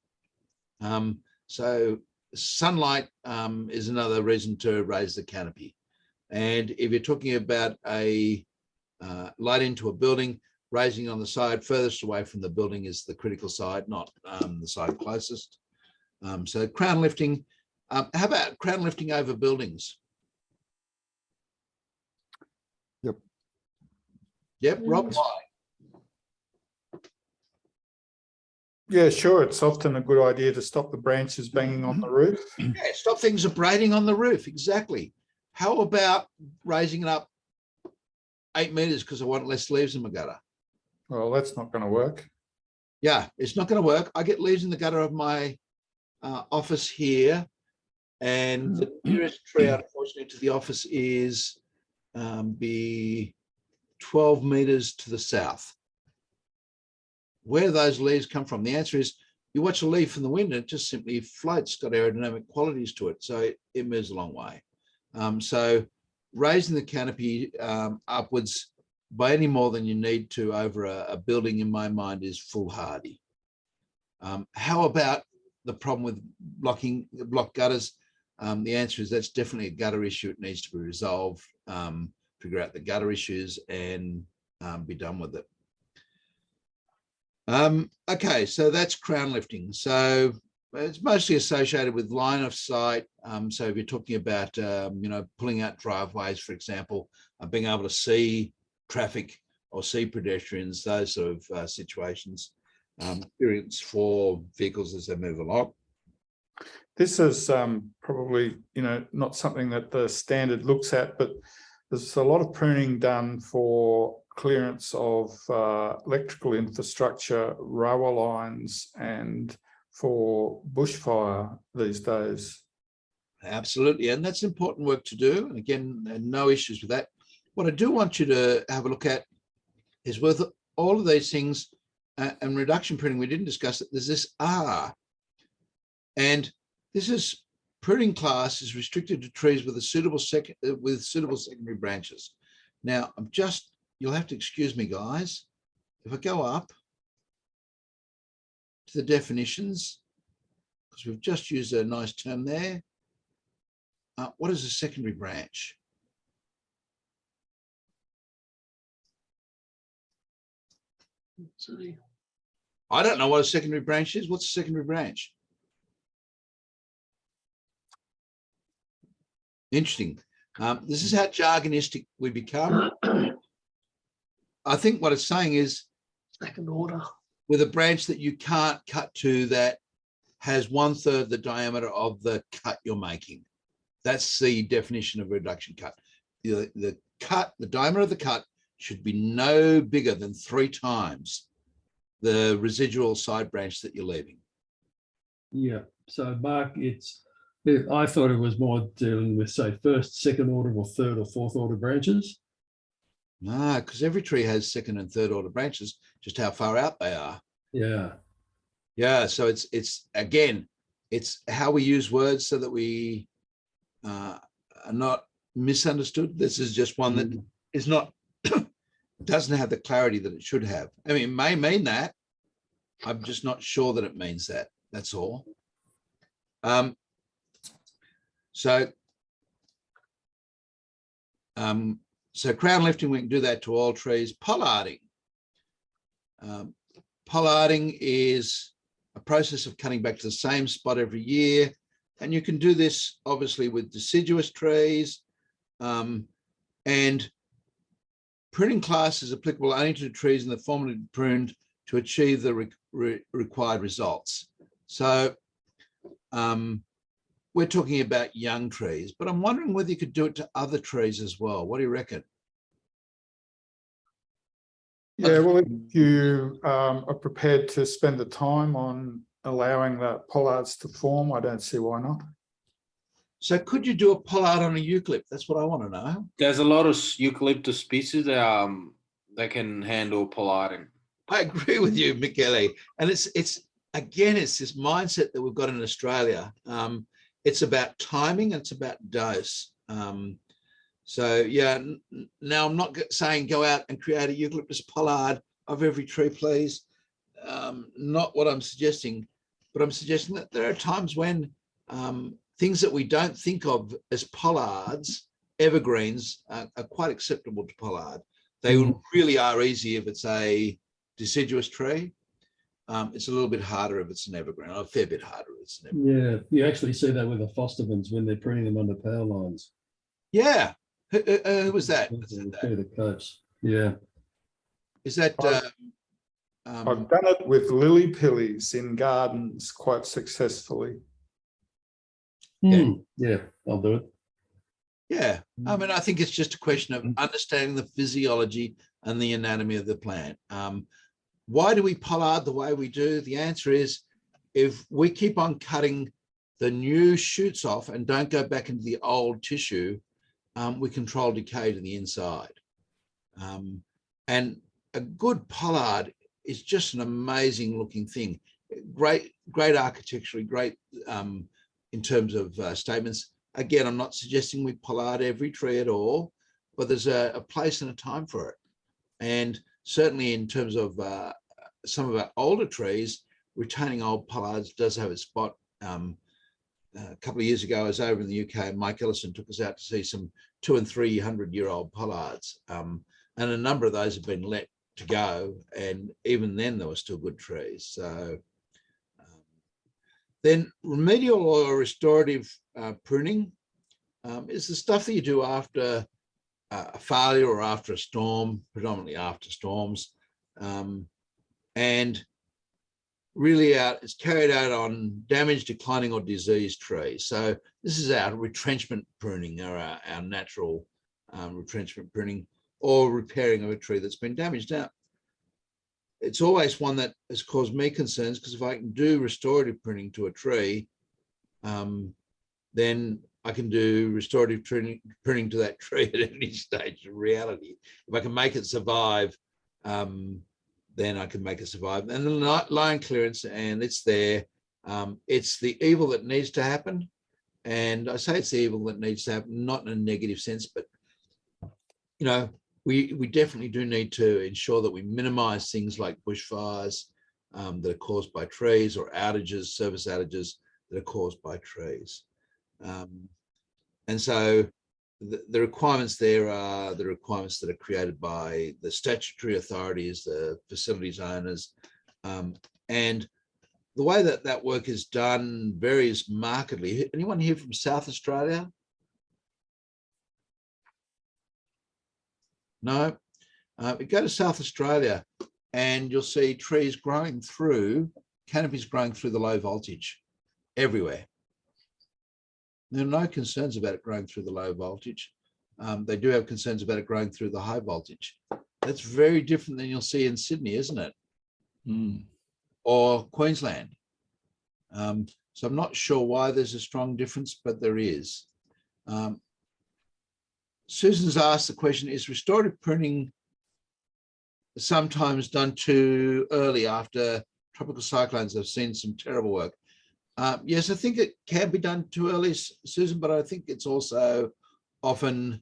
So sunlight is another reason to raise the canopy. And if you're talking about a light into a building, raising on the side furthest away from the building is the critical side, not the side closest. So crown lifting. How about crown lifting over buildings? Yep. Yep, Rob. Yeah, sure. It's often a good idea to stop the branches banging on the roof. Yeah, stop things abrading on the roof. Exactly. How about raising it up 8 meters because I want less leaves in my gutter? Well, that's not going to work. Yeah, it's not going to work. I get leaves in the gutter of my office here, and the nearest tree, unfortunately, to the office is be 12 meters to the south. Where do those leaves come from? The answer is you watch a leaf in the wind and it just simply floats, got aerodynamic qualities to it. So it moves a long way. So raising the canopy upwards by any more than you need to over a building, in my mind, is foolhardy. How about the problem with block gutters? The answer is that's definitely a gutter issue. It needs to be resolved, figure out the gutter issues and be done with it. Okay, so that's crown lifting. So it's mostly associated with line of sight. So if you're talking about, pulling out driveways, for example, being able to see traffic or see pedestrians, those sort of situations, experience for vehicles as they move along. This is probably, not something that the standard looks at, but there's a lot of pruning done for clearance of electrical infrastructure, railway lines, and for bushfire these days. Absolutely, and that's important work to do. And again, no issues with that. What I do want you to have a look at is with all of these things and reduction pruning, we didn't discuss it. There's this R, and this is pruning class is restricted to trees with a suitable secondary branches. Now, you'll have to excuse me, guys. If I go up to the definitions, because we've just used a nice term there. What is a secondary branch? Sorry. I don't know what a secondary branch is. What's a secondary branch? Interesting. This is how jargonistic we become. I think what it's saying is Second order. with a branch that you can't cut to that has 1/3 the diameter of the cut you're making. That's the definition of a reduction cut. The diameter of the cut should be no bigger than 3 times the residual side branch that you're leaving. Yeah, so Mark, I thought it was more dealing with, say, first, second order or third or fourth order branches. No, because every tree has second and third order branches, just how far out they are. Yeah. Yeah, so it's again, it's how we use words so that we are not misunderstood. This is just one that is not, doesn't have the clarity that it should have. I mean, it may mean that. I'm just not sure that it means that. That's all. So crown lifting, we can do that to all trees. Pollarding. Pollarding is a process of cutting back to the same spot every year. And you can do this obviously with deciduous trees. And pruning class is applicable only to trees in the formerly pruned to achieve the required results. So we're talking about young trees, but I'm wondering whether you could do it to other trees as well. What do you reckon? Yeah, well, if you are prepared to spend the time on allowing the pollards to form, I don't see why not. So could you do a pollard on a eucalypt? That's what I want to know. There's a lot of eucalyptus species that can handle pollarding. I agree with you, Michele. And it's again, it's this mindset that we've got in Australia. It's about timing, and it's about dose. So yeah, now I'm not saying go out and create a eucalyptus pollard of every tree, please. Not what I'm suggesting, but I'm suggesting that there are times when things that we don't think of as pollards, evergreens, are quite acceptable to pollard. They really are easy if it's a deciduous tree. It's a little bit harder if it's an evergreen, a fair bit harder if it's an evergreen. Yeah, you actually see that with the Fostermans when they're pruning them under power lines. Yeah. Who was that? The coats. Yeah. Is that? I've done it with lily pillies in gardens quite successfully. Yeah, I'll do it. Yeah. I mean, I think it's just a question of understanding the physiology and the anatomy of the plant. Why do we pollard the way we do? The answer is if we keep on cutting the new shoots off and don't go back into the old tissue, we control decay to the inside. And a good pollard is just an amazing looking thing. Great architecturally, great in terms of statements. Again, I'm not suggesting we pollard every tree at all, but there's a place and a time for it. And certainly in terms of some of our older trees, retaining old pollards does have its spot. A couple of years ago, I was over in the UK and Mike Ellison took us out to see some 200- and 300-year-old pollards. And a number of those have been let to go. And even then, there were still good trees. So then remedial or restorative pruning is the stuff that you do after a failure or after a storm, predominantly after storms. And really it's carried out on damaged, declining or diseased trees. So this is our retrenchment pruning or our natural retrenchment pruning or repairing of a tree that's been damaged. Now, it's always one that has caused me concerns because if I can do restorative pruning to a tree, then I can do restorative pruning to that tree at any stage of reality. If I can make it survive, then I can make it survive. And the line clearance, and it's there. It's the evil that needs to happen. And I say it's the evil that needs to happen, not in a negative sense, but, you know, we definitely do need to ensure that we minimize things like bushfires that are caused by trees or outages, service outages that are caused by trees. And so the requirements there are the requirements that are created by the statutory authorities, the facilities owners, and And the way that that work is done varies markedly. Anyone here from South Australia? No? You go to South Australia and you'll see trees growing through, canopies growing through the low voltage everywhere. There are no concerns about it growing through the low voltage. They do have concerns about it growing through the high voltage. That's very different than you'll see in Sydney, isn't it? Or Queensland. So I'm not sure why there's a strong difference, but there is. Susan's asked the question, is restorative pruning sometimes done too early after tropical cyclones? I've seen some terrible work. Yes, I think it can be done too early, Susan, but I think it's also often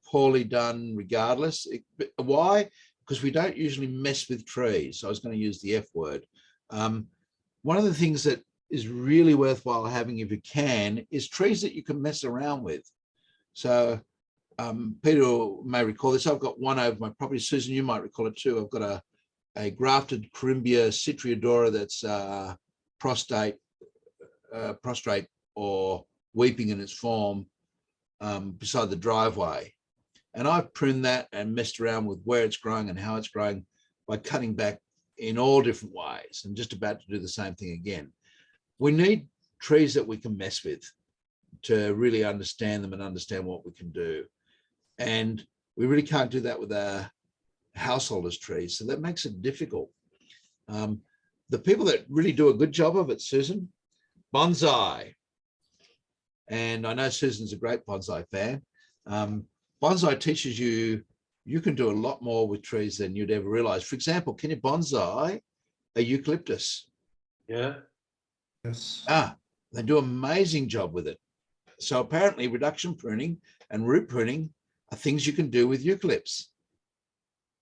poorly done regardless. Why? Because we don't usually mess with trees. So I was going to use the F word. One of the things that is really worthwhile having, if you can, is trees that you can mess around with. So Peter may recall this. I've got one over my property. Susan, you might recall it too. I've got a grafted Corymbia citriodora that's prostrate or weeping in its form beside the driveway. And I've pruned that and messed around with where it's growing and how it's growing by cutting back in all different ways, and just about to do the same thing again. We need trees that we can mess with to really understand them and understand what we can do. And we really can't do that with our householders' trees. So that makes it difficult. The people that really do a good job of it, Susan, bonsai. And I know Susan's a great bonsai fan. Bonsai teaches you, you can do a lot more with trees than you'd ever realize. For example, can you bonsai a eucalyptus? Yeah. Yes. They do an amazing job with it. So apparently reduction pruning and root pruning are things you can do with eucalypts.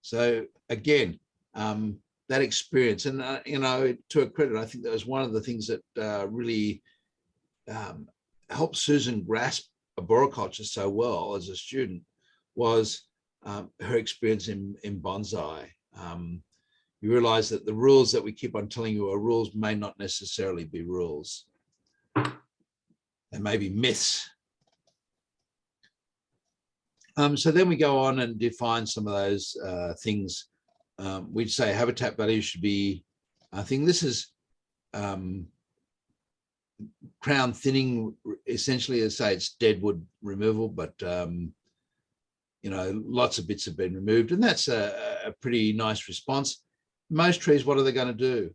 So again, that experience, and you know, to her credit, I think that was one of the things that really helped Susan grasp arboriculture so well as a student, was her experience in bonsai. You realize that the rules that we keep on telling you are rules may not necessarily be rules. They may be myths. So then we go on and define some of those things. We'd say habitat value should be, I think this is crown thinning, essentially, as say it's deadwood removal, but you know, lots of bits have been removed, and that's a pretty nice response. Most trees, what are they going to do?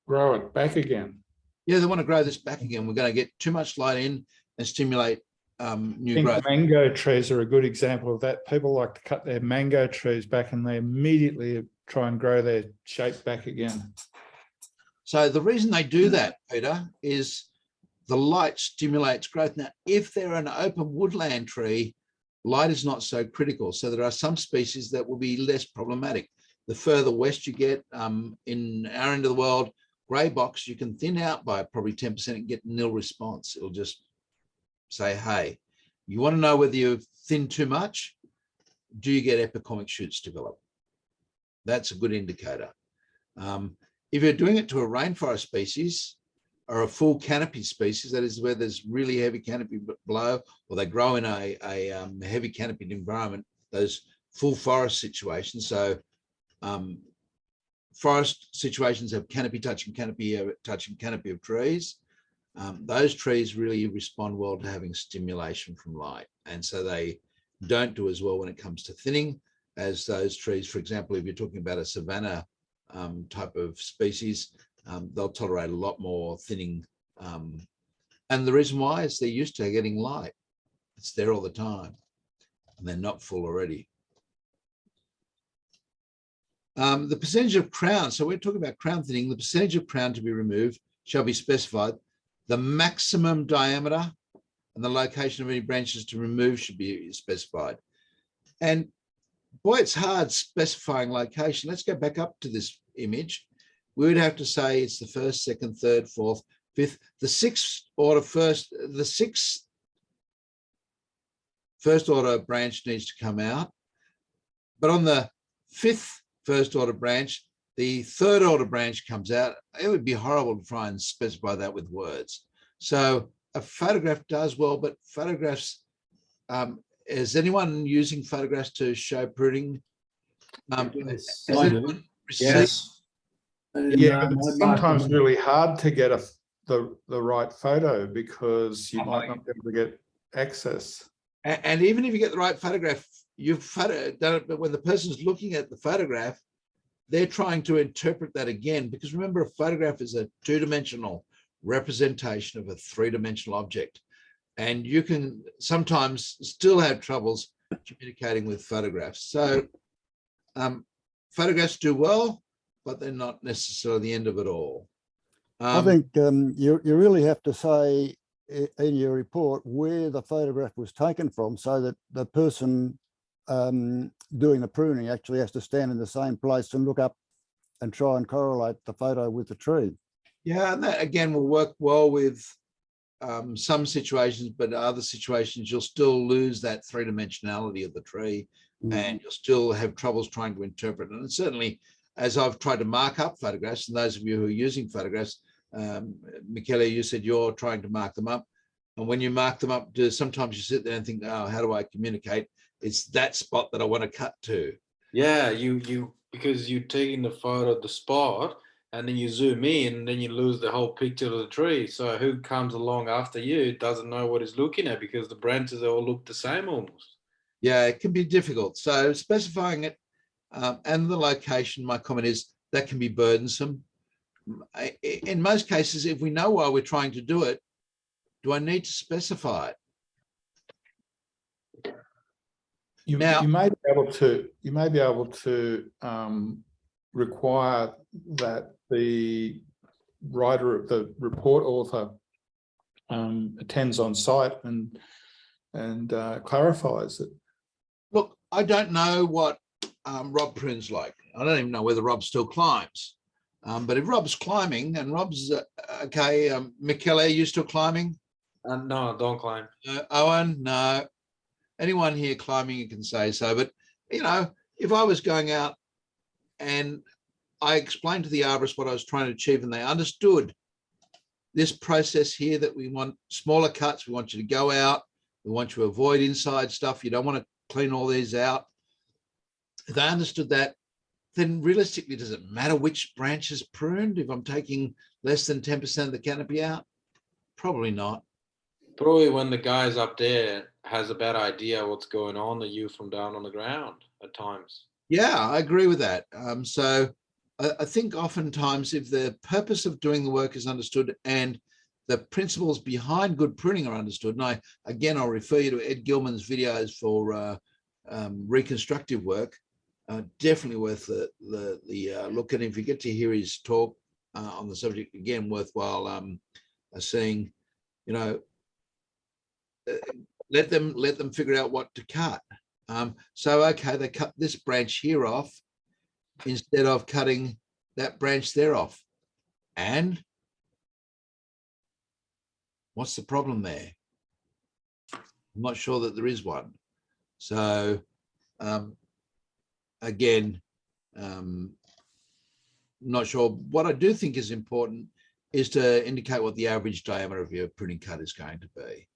Grow it back again. Yeah, they want to grow this back again. We're going to get too much light in and stimulate new I think growth. mango trees are a good example of that. People like to cut their mango trees back and they immediately try and grow their shape back again. So the reason they do that, Peter, is the light stimulates growth. Now, if they're an open woodland tree, light is not so critical. So there are some species that will be less problematic. The further west you get, in our end of the world, grey box, you can thin out by probably 10% and get nil response. It'll just say, hey, you want to know whether you've thinned too much? Do you get epicomic shoots develop? That's a good indicator. If you're doing it to a rainforest species or a full canopy species, that is where there's really heavy canopy below, or they grow in a heavy canopied environment, those full forest situations. So forest situations have canopy touching canopy of trees. Those trees really respond well to having stimulation from light. And so they don't do as well when it comes to thinning as those trees. For example, if you're talking about a savanna type of species, they'll tolerate a lot more thinning. And the reason why is they're used to getting light. It's there all the time and they're not full already. The percentage of crown, so we're talking about crown thinning, the percentage of crown to be removed shall be specified. The maximum diameter and the location of any branches to remove should be specified. And boy, it's hard specifying location. Let's go back up to this image. We would have to say it's the first, second, third, fourth, fifth, the sixth order first, the sixth first order branch needs to come out. But on the fifth first order branch, the third order branch comes out, it would be horrible to try and specify that with words. So a photograph does well, but photographs, is anyone using photographs to show pruning? Yes, has I anyone do. received- Yes. And, Yeah, but my it's mark- sometimes really hard to get the right photo because you Oh, might not be able to get access. And even if you get the right photograph, you've done it, but when the person's looking at the photograph, they're trying to interpret that again, because remember, a photograph is a two-dimensional representation of a three-dimensional object. And you can sometimes still have troubles communicating with photographs. So photographs do well, but they're not necessarily the end of it all. I think you really have to say in your report where the photograph was taken from, so that the person doing the pruning actually has to stand in the same place and look up and try and correlate the photo with the tree. Yeah, and that again will work well with some situations, but other situations you'll still lose that three-dimensionality of the tree, and you'll still have troubles trying to interpret. And certainly, as I've tried to mark up photographs, and those of you who are using photographs, Michele, you said you're trying to mark them up. And when you mark them up, sometimes you sit there and think, oh, how do I communicate? It's that spot that I want to cut to. Yeah, because you're taking the photo of the spot and then you zoom in and then you lose the whole picture of the tree. So who comes along after you doesn't know what he's looking at, because the branches all look the same almost. Yeah, it can be difficult. So specifying it and the location, my comment is that can be burdensome. In most cases, if we know why we're trying to do it, do I need to specify it? You Now- may be able to require that the writer of the report author attends on site and clarifies it. Look, I don't know what Rob prunes like. I don't even know whether Rob still climbs. But if Rob's climbing and Rob's okay, Michele, you still climbing? No, don't climb. Owen, no. Anyone here climbing, you can say so. But, you know, if I was going out and I explained to the arborist what I was trying to achieve and they understood this process here, that we want smaller cuts, we want you to go out, we want you to avoid inside stuff, you don't want to clean all these out. If they understood that, then realistically, does it matter which branch is pruned if I'm taking less than 10% of the canopy out? Probably not. Probably when the guy's up there has a bad idea what's going on, the you from down on the ground at times. Yeah, I agree with that. So I think oftentimes if the purpose of doing the work is understood and the principles behind good pruning are understood, and I'll refer you to Ed Gilman's videos for reconstructive work. Definitely worth the look. And if you get to hear his talk on the subject, again, worthwhile seeing, you know, let them figure out what to cut. So, okay, they cut this branch here off instead of cutting that branch there off. And what's the problem there? I'm not sure that there is one. So, again, not sure. What I do think is important is to indicate what the average diameter of your pruning cut is going to be.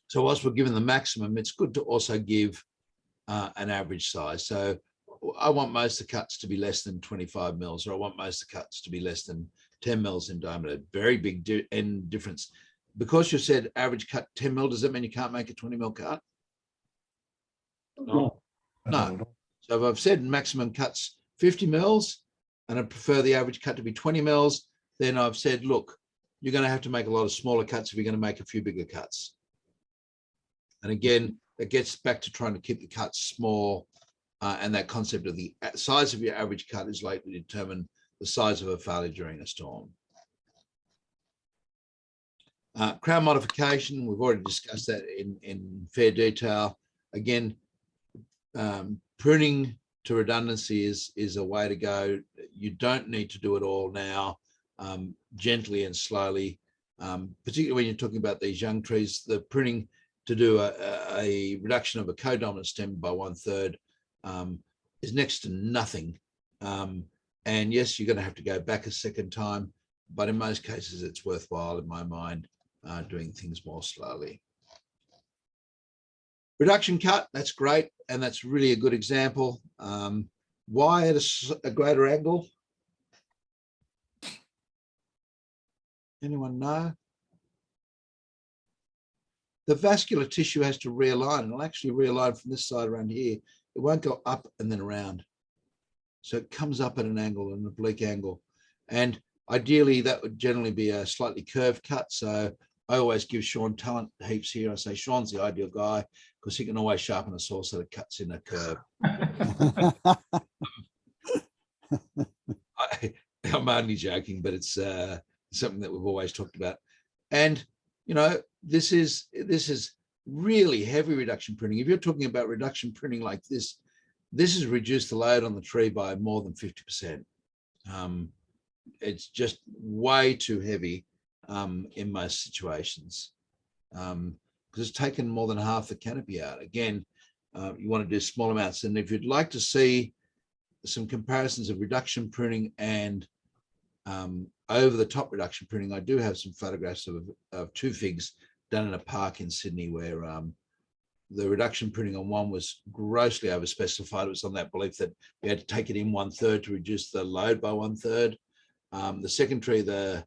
So whilst we're given the maximum, it's good to also give an average size. So I want most of the cuts to be less than 25 mils, or I want most of the cuts to be less than 10 mils in diameter. Very big end difference. Because you said average cut 10 mil, does that mean you can't make a 20 mil cut? No. No. So if I've said maximum cuts 50 mils and I prefer the average cut to be 20 mils, then I've said, look, you're going to have to make a lot of smaller cuts if you're going to make a few bigger cuts. And again, it gets back to trying to keep the cuts small, and that concept of the size of your average cut is likely to determine the size of a failure during a storm. Crown modification, we've already discussed that in fair detail. Again, pruning to redundancy is a way to go. You don't need to do it all now, gently and slowly, particularly when you're talking about these young trees. The pruning to do a reduction of a codominant stem by 1/3 is next to nothing And yes, you're going to have to go back a second time, but in most cases, it's worthwhile in my mind doing things more slowly. Reduction cut, that's great. And that's really a good example. Why at a greater angle? Anyone know? The vascular tissue has to realign, and it'll actually realign from this side around here. It won't go up and then around. So it comes up at an angle, an oblique angle. And ideally, that would generally be a slightly curved cut. So I always give Sean talent heaps here. I say, Sean's the ideal guy because he can always sharpen a saw so that it cuts in a curve. I'm only joking, but it's something that we've always talked about. And, you know, this is really heavy reduction pruning. If you're talking about reduction pruning like this has reduced the load on the tree by more than 50%. It's just way too heavy in most situations because it's taken more than half the canopy out. Again, you want to do small amounts. And if you'd like to see some comparisons of reduction pruning and over the top reduction pruning, I do have some photographs of two figs done in a park in Sydney where the reduction pruning on one was grossly overspecified. It was on that belief that we had to take it in 1/3 to reduce the load by 1/3. The second tree, the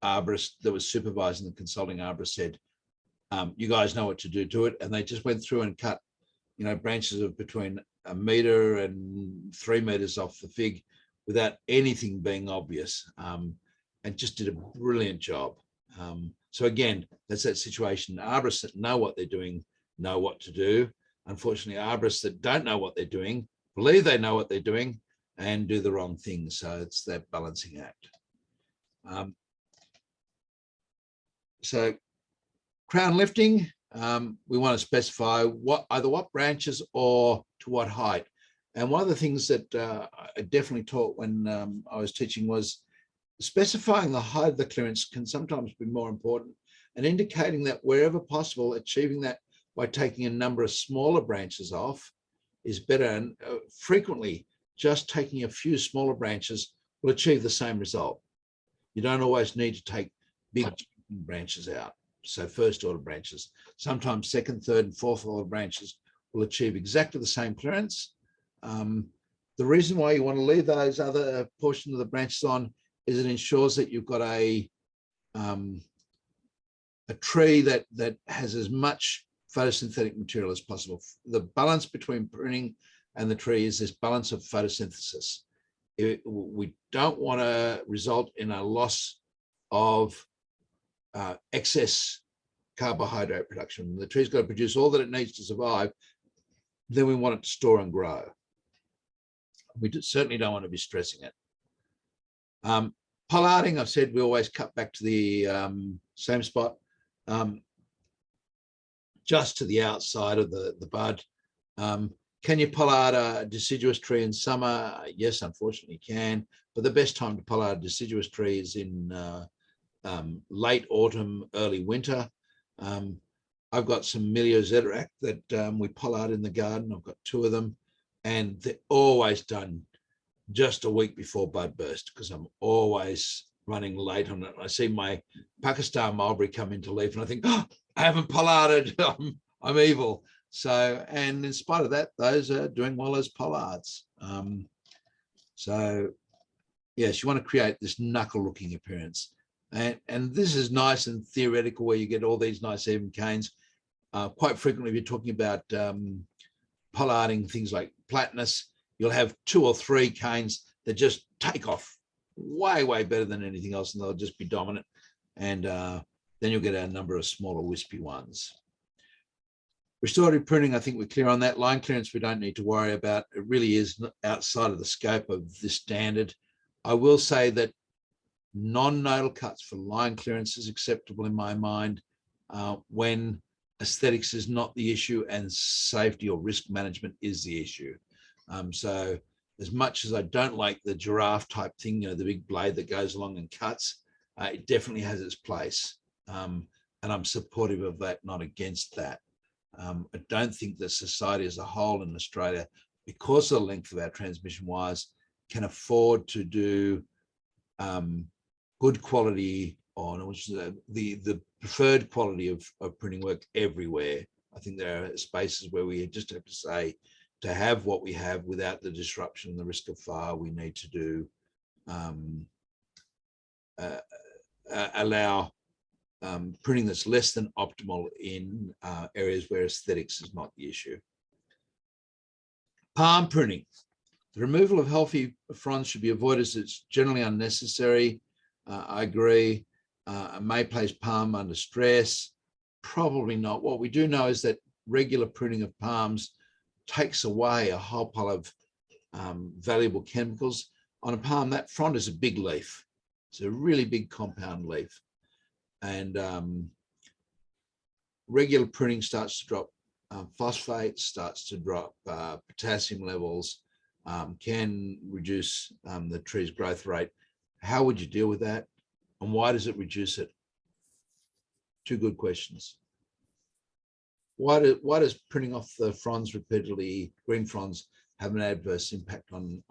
arborist that was supervising, the consulting arborist said, you guys know what to do to it. And they just went through and cut, you know, branches of between 1 meter and 3 meters off the fig without anything being obvious, and just did a brilliant job. So again, that's that situation. Arborists that know what they're doing know what to do. Unfortunately, arborists that don't know what they're doing believe they know what they're doing and do the wrong thing. So it's that balancing act. So crown lifting, we want to specify either what branches or to what height. And one of the things that I definitely taught when I was teaching was specifying the height of the clearance can sometimes be more important, and indicating that wherever possible, achieving that by taking a number of smaller branches off is better. And frequently, just taking a few smaller branches will achieve the same result. You don't always need to take big branches out. So first order branches, sometimes second, third, and fourth order branches will achieve exactly the same clearance. The reason why you want to leave those other portions of the branches on is it ensures that you've got a tree that has as much photosynthetic material as possible. The balance between pruning and the tree is this balance of photosynthesis. We don't want to result in a loss of excess carbohydrate production. The tree's got to produce all that it needs to survive. Then we want it to store and grow. We certainly don't want to be stressing it. Pollarding, I've said we always cut back to the same spot, just to the outside of the bud. Can you pollard a deciduous tree in summer? Yes, unfortunately you can, but the best time to pollard a deciduous tree is in late autumn, early winter. I've got some Meliosetac that we pollard in the garden. I've got 2 of them, and they're always done just a week before bud burst because I'm always running late on it. I see my Pakistan mulberry come into leaf and I think, oh, I haven't pollarded. I'm evil. So, and in spite of that, those are doing well as pollards. So yes, you want to create this knuckle looking appearance. And this is nice and theoretical where you get all these nice even canes. Quite frequently, if you're talking about pollarding things like platanus, you'll have 2 or 3 canes that just take off way, way better than anything else, and they'll just be dominant. And then you'll get a number of smaller wispy ones. Restorative pruning, I think we're clear on that. Line clearance, we don't need to worry about. It really is outside of the scope of this standard. I will say that non-nodal cuts for line clearance is acceptable in my mind when aesthetics is not the issue and safety or risk management is the issue. So as much as I don't like the giraffe type thing, you know, the big blade that goes along and cuts, it definitely has its place. And I'm supportive of that, not against that. I don't think that society as a whole in Australia because of the length of our transmission wires, can afford to do good quality on, which is the preferred quality of printing work everywhere. I think there are spaces where we just have to say, to have what we have without the disruption and the risk of fire, we need to do allow printing that's less than optimal in areas where aesthetics is not the issue. Palm pruning. The removal of healthy fronds should be avoided as it's generally unnecessary. I agree. May place palm under stress. Probably not. What we do know is that regular pruning of palms takes away a whole pile of valuable chemicals. On a palm, that frond is a big leaf. It's a really big compound leaf. And regular pruning starts to drop phosphate, starts to drop potassium levels, can reduce the tree's growth rate. How would you deal with that? And why does it reduce it? Two good questions. Why does pruning off the fronds repeatedly, green fronds, have an adverse impact on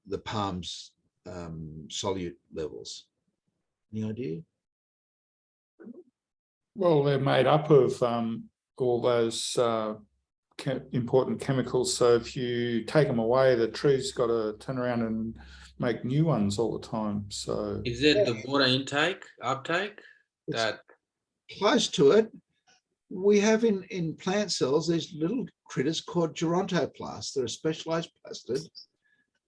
the palm's solute levels? Any idea? Well, they're made up of all those important chemicals. So if you take them away, the tree's got to turn around and make new ones all the time. So Is it the water intake, uptake? That Close to it. We have in plant cells these little critters called gerontoplasts. They're a specialized plastid,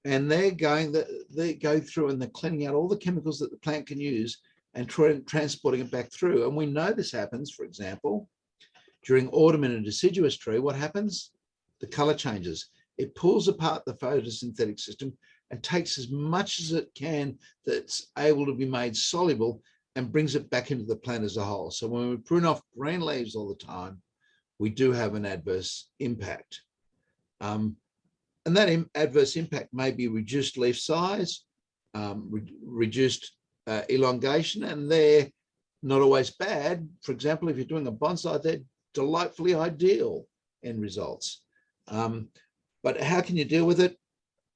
and they go through and they're cleaning out all the chemicals that the plant can use and transporting it back through. And we know this happens, for example, during autumn in a deciduous tree. What happens? The color changes. It pulls apart the photosynthetic system and takes as much as it can that's able to be made soluble and brings it back into the plant as a whole. So when we prune off green leaves all the time, we do have an adverse impact. And that adverse impact may be reduced leaf size, reduced elongation, and they're not always bad. For example, if you're doing a bonsai, they're delightfully ideal end results. But how can you deal with it?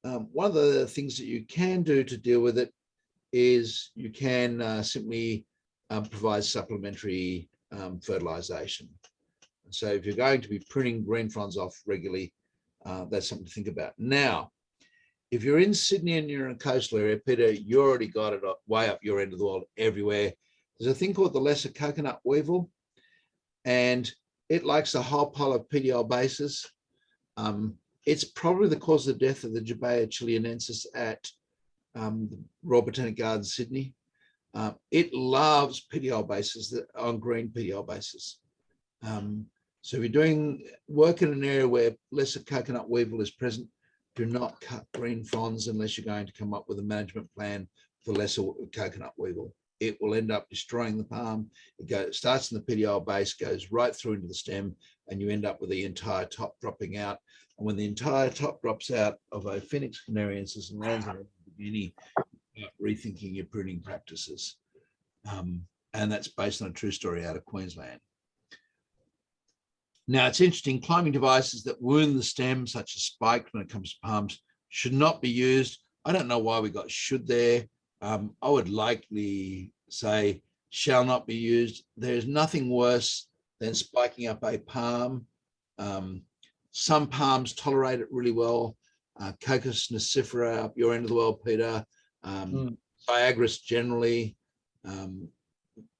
One of the things that you can do to deal with it is you can simply provide supplementary fertilization. So if you're going to be pruning green fronds off regularly, that's something to think about. Now, if you're in Sydney and you're in a coastal area, Peter, you already got it way up your end of the world everywhere. There's a thing called the lesser coconut weevil, and it likes a whole pile of PDL bases. It's probably the cause of the death of the Jabea chileanensis at the Royal Botanic Gardens, Sydney. It loves PDL bases on green PDL bases. So if you're doing work in an area where lesser coconut weevil is present, do not cut green fronds unless you're going to come up with a management plan for lesser coconut weevil. It will end up destroying the palm. It starts in the PDL base, goes right through into the stem, and you end up with the entire top dropping out. And when the entire top drops out of a Phoenix canariensis and lands on uni, rethinking your pruning practices. And that's based on a true story out of Queensland. Now, it's interesting, climbing devices that wound the stem, such as spiked when it comes to palms, should not be used. I don't know why we got should there. I would likely say shall not be used. There's nothing worse than spiking up a palm. Some palms tolerate it really well. Cocos nacifera up your end of the world, Peter. Viagris generally.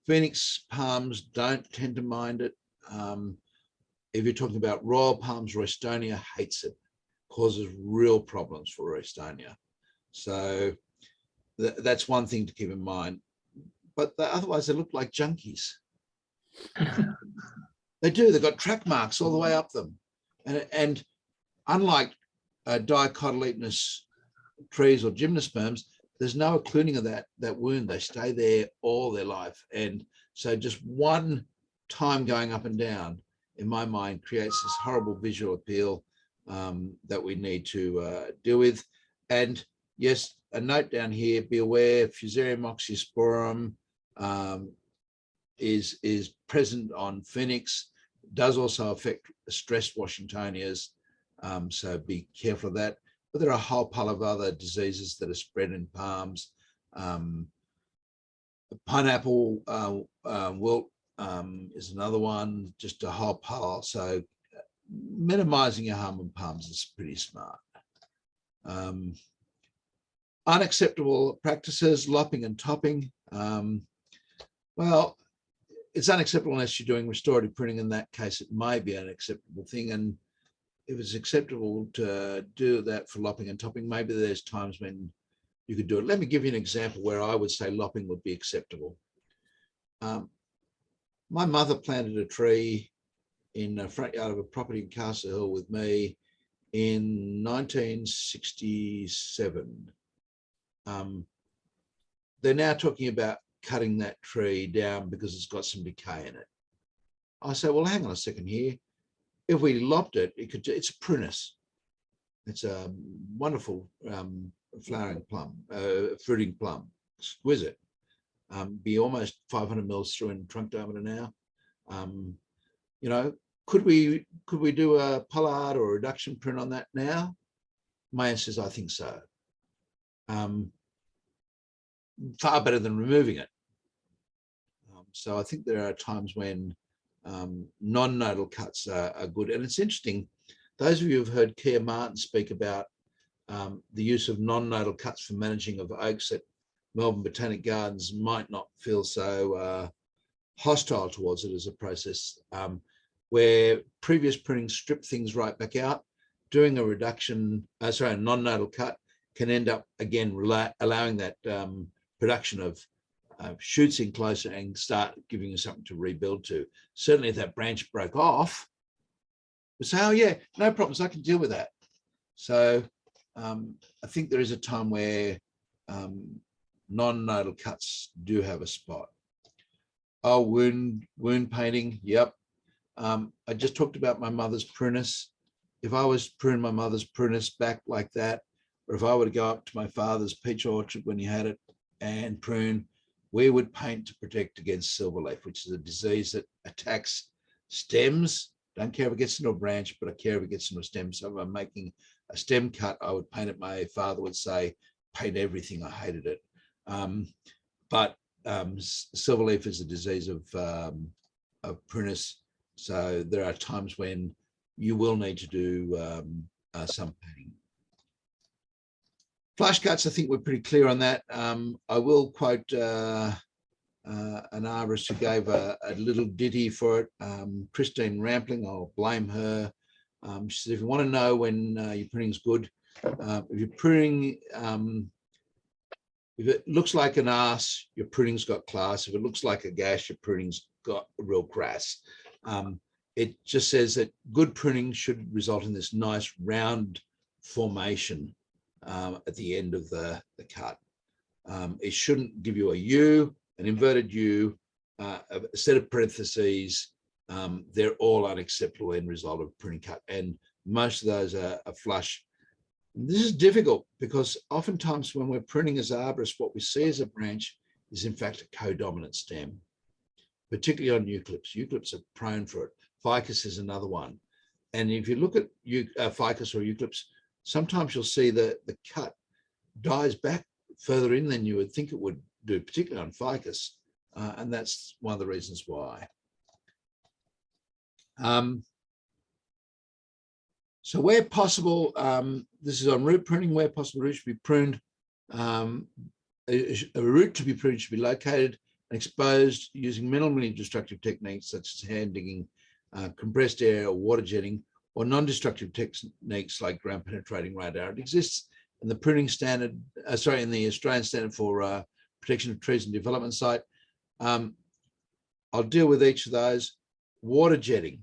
Phoenix palms don't tend to mind it. If you're talking about royal palms, Roystonia hates it, causes real problems for Roystonia. So that's one thing to keep in mind. But otherwise, they look like junkies. They do. They've got track marks all the way up them. And unlike dicotyledonous trees or gymnosperms, there's no occluding of that wound. They stay there all their life. And so just one time going up and down, in my mind, creates this horrible visual appeal that we need to deal with. And yes, a note down here, be aware, Fusarium oxysporum is present on Phoenix. does also affect stressed Washingtonias, so be careful of that. But there are a whole pile of other diseases that are spread in palms. Pineapple wilt is another one, just a whole pile. So minimizing your harm on palms is pretty smart. Unacceptable practices, lopping and topping. Well, it's unacceptable unless you're doing restorative pruning. In that case, it may be an acceptable thing. And if it's acceptable to do that for lopping and topping, maybe there's times when you could do it. Let me give you an example where I would say lopping would be acceptable. My mother planted a tree in the front yard of a property in Castle Hill with me in 1967. They're now talking about cutting that tree down because it's got some decay in it. I say, well, hang on a second here. If we lopped it, it's a prunus. It's a wonderful flowering plum, fruiting plum, exquisite. Be almost 500 mils through in trunk diameter now. You know, could we do a pollard or a reduction prune on that now? My answer is I think so. Far better than removing it. So I think there are times when non-nodal cuts are good. And it's interesting, those of you who've heard Keir Martin speak about the use of non-nodal cuts for managing of oaks at Melbourne Botanic Gardens might not feel so hostile towards it as a process, where previous pruning stripped things right back out. Doing a reduction, a non-nodal cut can end up again allowing that production of shoots in closer and start giving you something to rebuild to. Certainly if that branch broke off, we say, oh yeah, no problems, I can deal with that. So I think there is a time where non-nodal cuts do have a spot. Oh, wound painting, yep. I just talked about my mother's prunus. If I was prune my mother's prunus back like that, or if I were to go up to my father's peach orchard when he had it and prune, we would paint to protect against silverleaf, which is a disease that attacks stems. Don't care if it gets into a branch, but I care if it gets into a stem. So if I'm making a stem cut, I would paint it. My father would say, paint everything. I hated it. But silverleaf is a disease of prunus. So there are times when you will need to do some painting. Flush cuts, I think we're pretty clear on that. I will quote an arborist who gave a little ditty for it, Christine Rampling. I'll blame her. She said, if you want to know when your pruning's good, if you're pruning, if it looks like an arse, your pruning's got class. If it looks like a gash, your pruning's got a real crass. It just says that good pruning should result in this nice round formation at the end of the cut. It shouldn't give you a U, an inverted U, a set of parentheses. They're all unacceptable end result of pruning cut. And most of those are flush. This is difficult because oftentimes when we're pruning as arborists, what we see as a branch is in fact a codominant stem, particularly on eucalypts. Eucalypts are prone for it. Ficus is another one. And if you look at ficus or eucalypts, sometimes you'll see that the cut dies back further in than you would think it would do, particularly on ficus. And that's one of the reasons why. So where possible, this is on root pruning, where possible roots should be pruned. A root to be pruned should be located and exposed using minimally destructive techniques such as hand digging, compressed air or water jetting, or non-destructive techniques like ground penetrating radar. It exists in the pruning standard, in the Australian Standard for Protection of Trees and Development Site. I'll deal with each of those. Water jetting.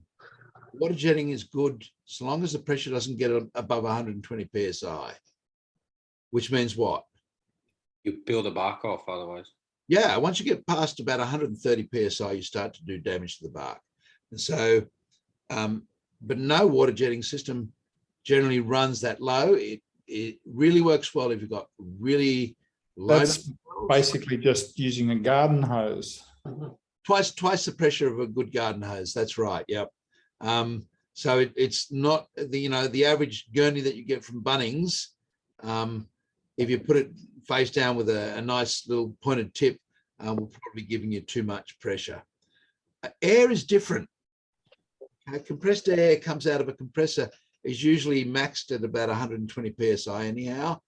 Water jetting is good so long as the pressure doesn't get above 120 psi, which means what? You peel the bark off otherwise. Yeah, once you get past about 130 psi, you start to do damage to the bark. And so, but no water jetting system generally runs that low. It really works well if you've got really low. That's basically just using a garden hose. Twice the pressure of a good garden hose. That's right. Yep. So it's not the average gurney that you get from Bunnings. If you put it face down with a nice little pointed tip, will probably be giving you too much pressure. Air is different. Compressed air comes out of a compressor is usually maxed at about 120 psi anyhow.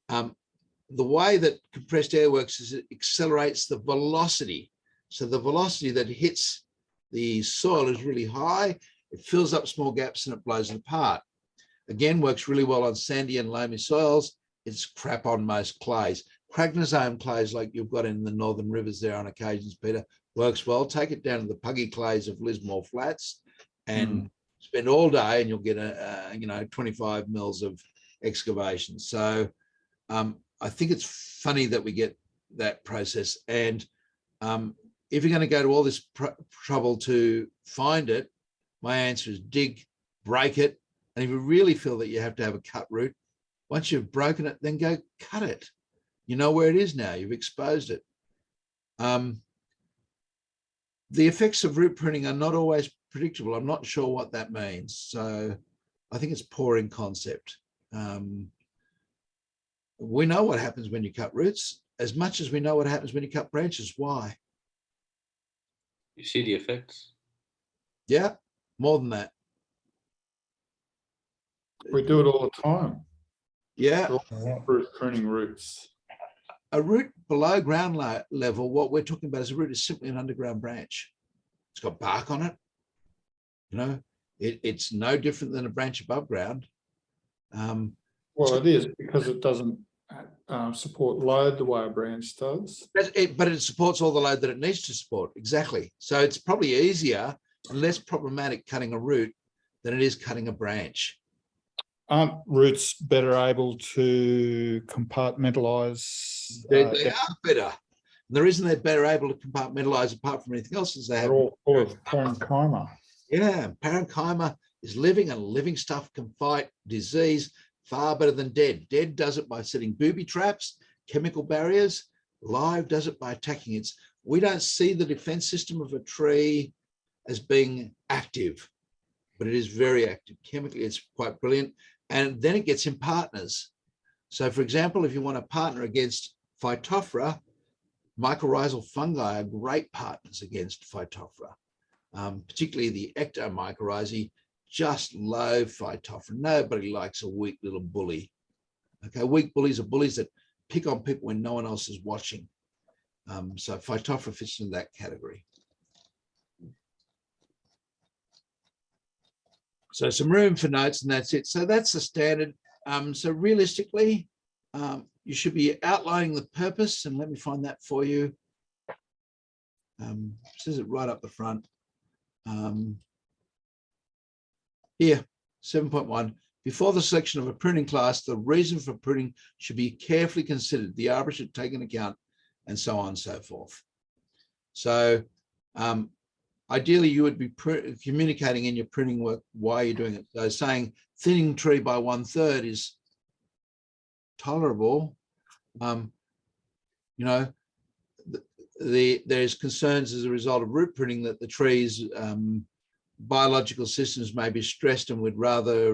The way that compressed air works is it accelerates the velocity. So the velocity that hits the soil is really high. It fills up small gaps and it blows it apart. Again, works really well on sandy and loamy soils. It's crap on most clays. Cragnosome clays like you've got in the northern rivers there on occasions, Peter, works well. Take it down to the puggy clays of Lismore Flats and spend all day and you'll get 25 mils of excavation. So I think it's funny that we get that process. And if you're going to go to all this trouble to find it, my answer is dig, break it. And if you really feel that you have to have a cut root, once you've broken it, then go cut it. You know where it is now. You've exposed it. The effects of root pruning are not always predictable. I'm not sure what that means. So I think it's poor in concept. We know what happens when you cut roots as much as we know what happens when you cut branches. Why? You see the effects. Yeah, more than that. We do it all the time. Yeah. Root pruning roots. A root below ground level, what we're talking about is a root is simply an underground branch. It's got bark on it. It's no different than a branch above ground. Well, it is because it doesn't support load the way a branch does. But it supports all the load that it needs to support. Exactly. So it's probably easier and less problematic cutting a root than it is cutting a branch. Aren't roots better able to compartmentalize? They are better. And the reason they're better able to compartmentalize apart from anything else is they have all full of parenchyma. Yeah, parenchyma is living, and living stuff can fight disease far better than dead. Dead does it by setting booby traps, chemical barriers. Live does it by attacking it. We don't see the defense system of a tree as being active, but it is very active. Chemically, it's quite brilliant. And then it gets in partners. So for example, if you want to partner against Phytophthora, mycorrhizal fungi are great partners against Phytophthora, particularly the ectomycorrhizae, just low Phytophthora. Nobody likes a weak little bully. Okay, weak bullies are bullies that pick on people when no one else is watching. So Phytophthora fits into that category. So some room for notes and that's it. So that's the standard. So realistically, you should be outlining the purpose, and let me find that for you. Says it right up the front. Here, 7.1. Before the selection of a pruning class, the reason for pruning should be carefully considered. The arborist should take into account, and so on and so forth. So ideally, you would be communicating in your pruning work why you're doing it. So saying thinning tree by 1/3 is tolerable. There's concerns as a result of root pruning that the tree's biological systems may be stressed, and would rather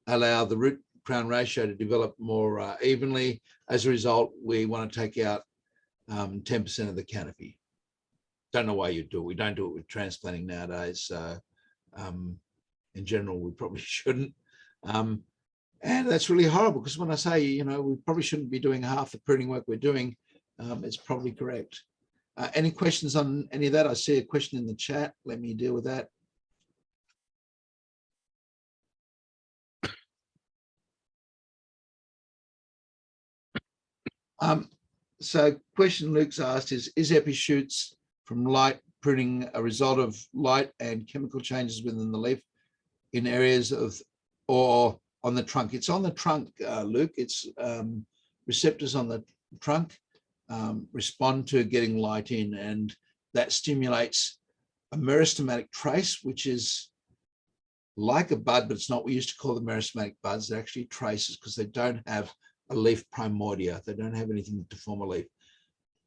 allow the root crown ratio to develop more evenly. As a result, we want to take out 10% of the canopy. Don't know why you do it. We don't do it with transplanting nowadays. So in general, we probably shouldn't. And that's really horrible, because when I say, we probably shouldn't be doing half the pruning work we're doing, it's probably correct. Any questions on any of that? I see a question in the chat. Let me deal with that. So question Luke's asked is epishoots from light pruning a result of light and chemical changes within the leaf in areas of, or on the trunk? It's on the trunk, Luke. It's receptors on the trunk respond to getting light in, and that stimulates a meristematic trace, which is like a bud, but it's not what we used to call the meristematic buds. They're actually traces because they don't have a leaf primordia. They don't have anything to form a leaf.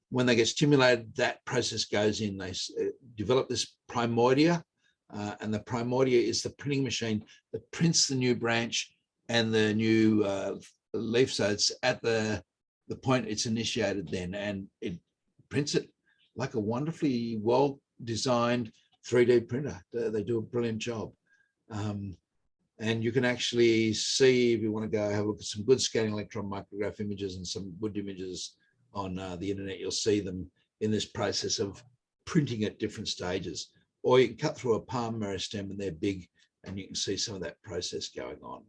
When they get stimulated, that process goes in. They develop this primordia, and the primordia is the printing machine that prints the new branch and the new leaf. So it's at the point it's initiated then, and it prints it like a wonderfully well designed 3D printer. They do a brilliant job. And you can actually see, if you want to go have a look at some good scanning electron micrograph images and some good images on the internet, you'll see them in this process of printing at different stages. Or you can cut through a palm meristem and they're big, and you can see some of that process going on.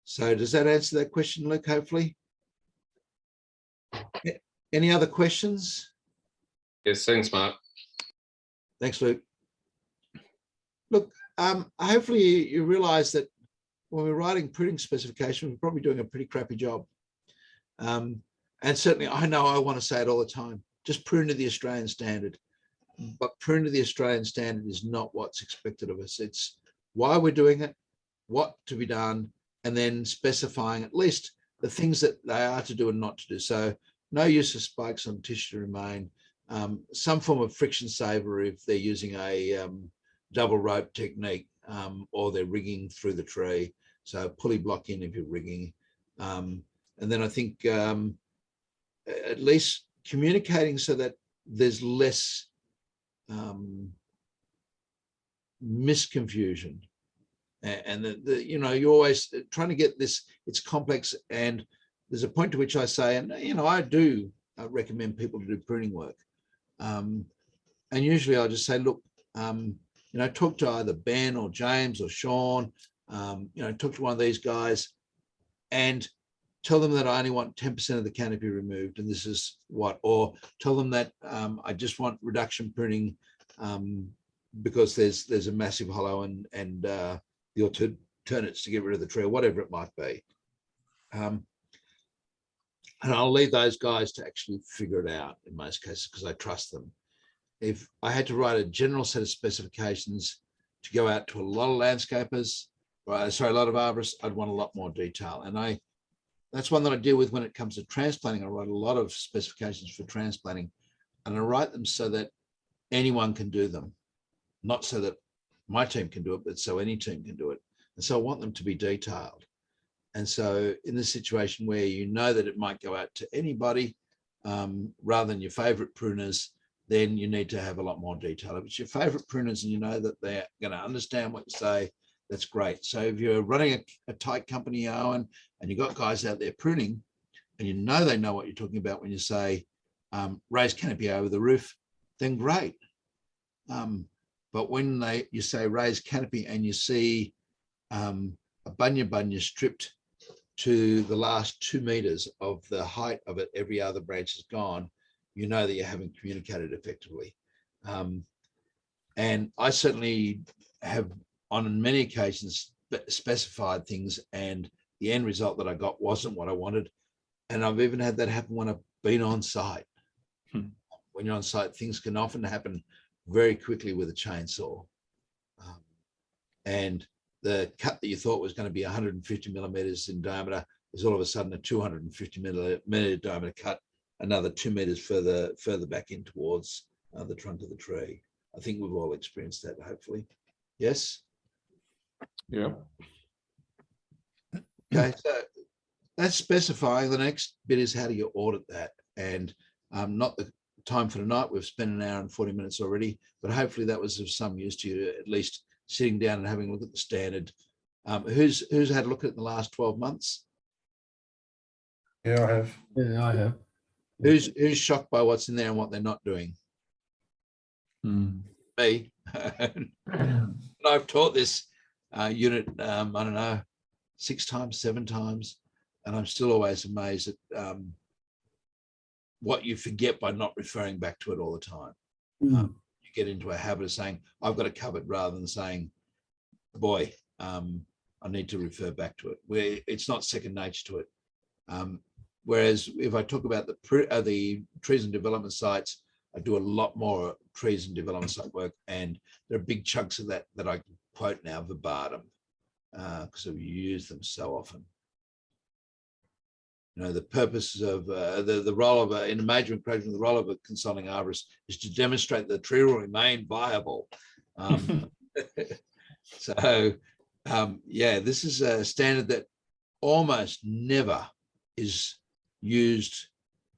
So does that answer that question, Luke, hopefully? Any other questions? Yes, thanks, Mark. Thanks, Luke. Look, hopefully you realize that when we're writing printing specification, we're probably doing a pretty crappy job. And certainly I know I want to say it all the time, just prune to the Australian standard. But prune to the Australian standard is not what's expected of us. It's why we're doing it, what to be done, and then specifying at least the things that they are to do and not to do. So no use of spikes on tissue to remain, some form of friction saver if they're using a double rope technique, or they're rigging through the tree. So pulley block in if you're rigging. And then I think at least communicating so that there's less misconfusion. And you're always trying to get this, it's complex, and there's a point to which I say, and I do recommend people to do pruning work. And usually I'll just say, look, talk to either Ben or James or Sean, talk to one of these guys and tell them that I only want 10% of the canopy removed, and this is what, or tell them that I just want reduction pruning because there's a massive hollow and the alternates to get rid of the tree, or whatever it might be. And I'll leave those guys to actually figure it out in most cases because I trust them. If I had to write a general set of specifications to go out to a lot of landscapers, a lot of arborists, I'd want a lot more detail. And that's one that I deal with when it comes to transplanting. I write a lot of specifications for transplanting, and I write them so that anyone can do them, not so that my team can do it, but so any team can do it. And so I want them to be detailed. And so in this situation where you know that it might go out to anybody rather than your favorite pruners, then you need to have a lot more detail. If it's your favorite pruners and you know that they're going to understand what you say, that's great. So if you're running a tight company, Owen, and you've got guys out there pruning, and you know they know what you're talking about when you say raise canopy over the roof, then great. But when you say raise canopy and you see a bunya stripped to the last 2 meters of the height of it, every other branch is gone, you know that you haven't communicated effectively. And I certainly have on many occasions specified things, and the end result that I got wasn't what I wanted. And I've even had that happen when I've been on site. When you're on site, things can often happen very quickly with a chainsaw. And the cut that you thought was going to be 150 millimeters in diameter is all of a sudden a 250 millimeter diameter cut, another 2 meters further back in towards the trunk of the tree. I think we've all experienced that, hopefully. Yes? Yeah. Okay, so that's specifying. The next bit is how do you audit that? And not the time for tonight. We've spent an hour and 40 minutes already, but hopefully that was of some use to you, at least sitting down and having a look at the standard. Who's had a look at it in the last 12 months? Yeah, I have. Yeah, I have. Who's shocked by what's in there and what they're not doing? Me. I've taught this unit, I don't know, 6 times, 7 times, and I'm still always amazed at what you forget by not referring back to it all the time. You get into a habit of saying, I've got it covered, rather than saying, boy, I need to refer back to it, where it's not second nature to it. Whereas if I talk about the trees and development sites, I do a lot more trees and development site work, and there are big chunks of that I can quote now verbatim because I've used them so often. The purpose of the role of in a major encroachment, the role of a consulting arborist is to demonstrate that the tree will remain viable. So, yeah, this is a standard that almost never is used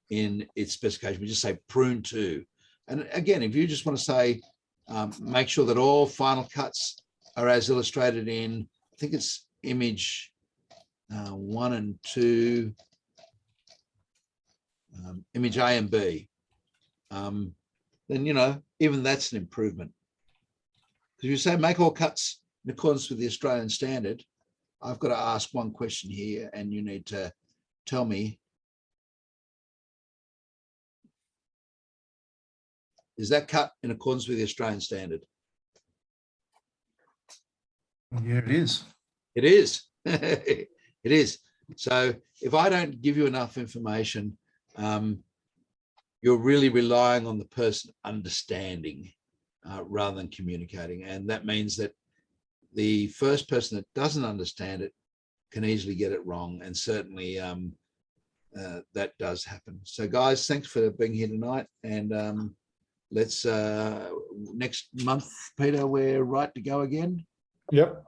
in its specification. We just say prune to. And again, if you just want to say, make sure that all final cuts are as illustrated in, I think it's image 1 and 2, image A and B, then, you know, even that's an improvement. Because you say make all cuts in accordance with the Australian standard, I've got to ask one question here, and you need to tell me, is that cut in accordance with the Australian standard? Yeah, it is. It is. It is. So if I don't give you enough information, you're really relying on the person understanding rather than communicating. And that means that the first person that doesn't understand it can easily get it wrong. And certainly that does happen. So guys, thanks for being here tonight. And let's next month, Peter, we're right to go again. Yep.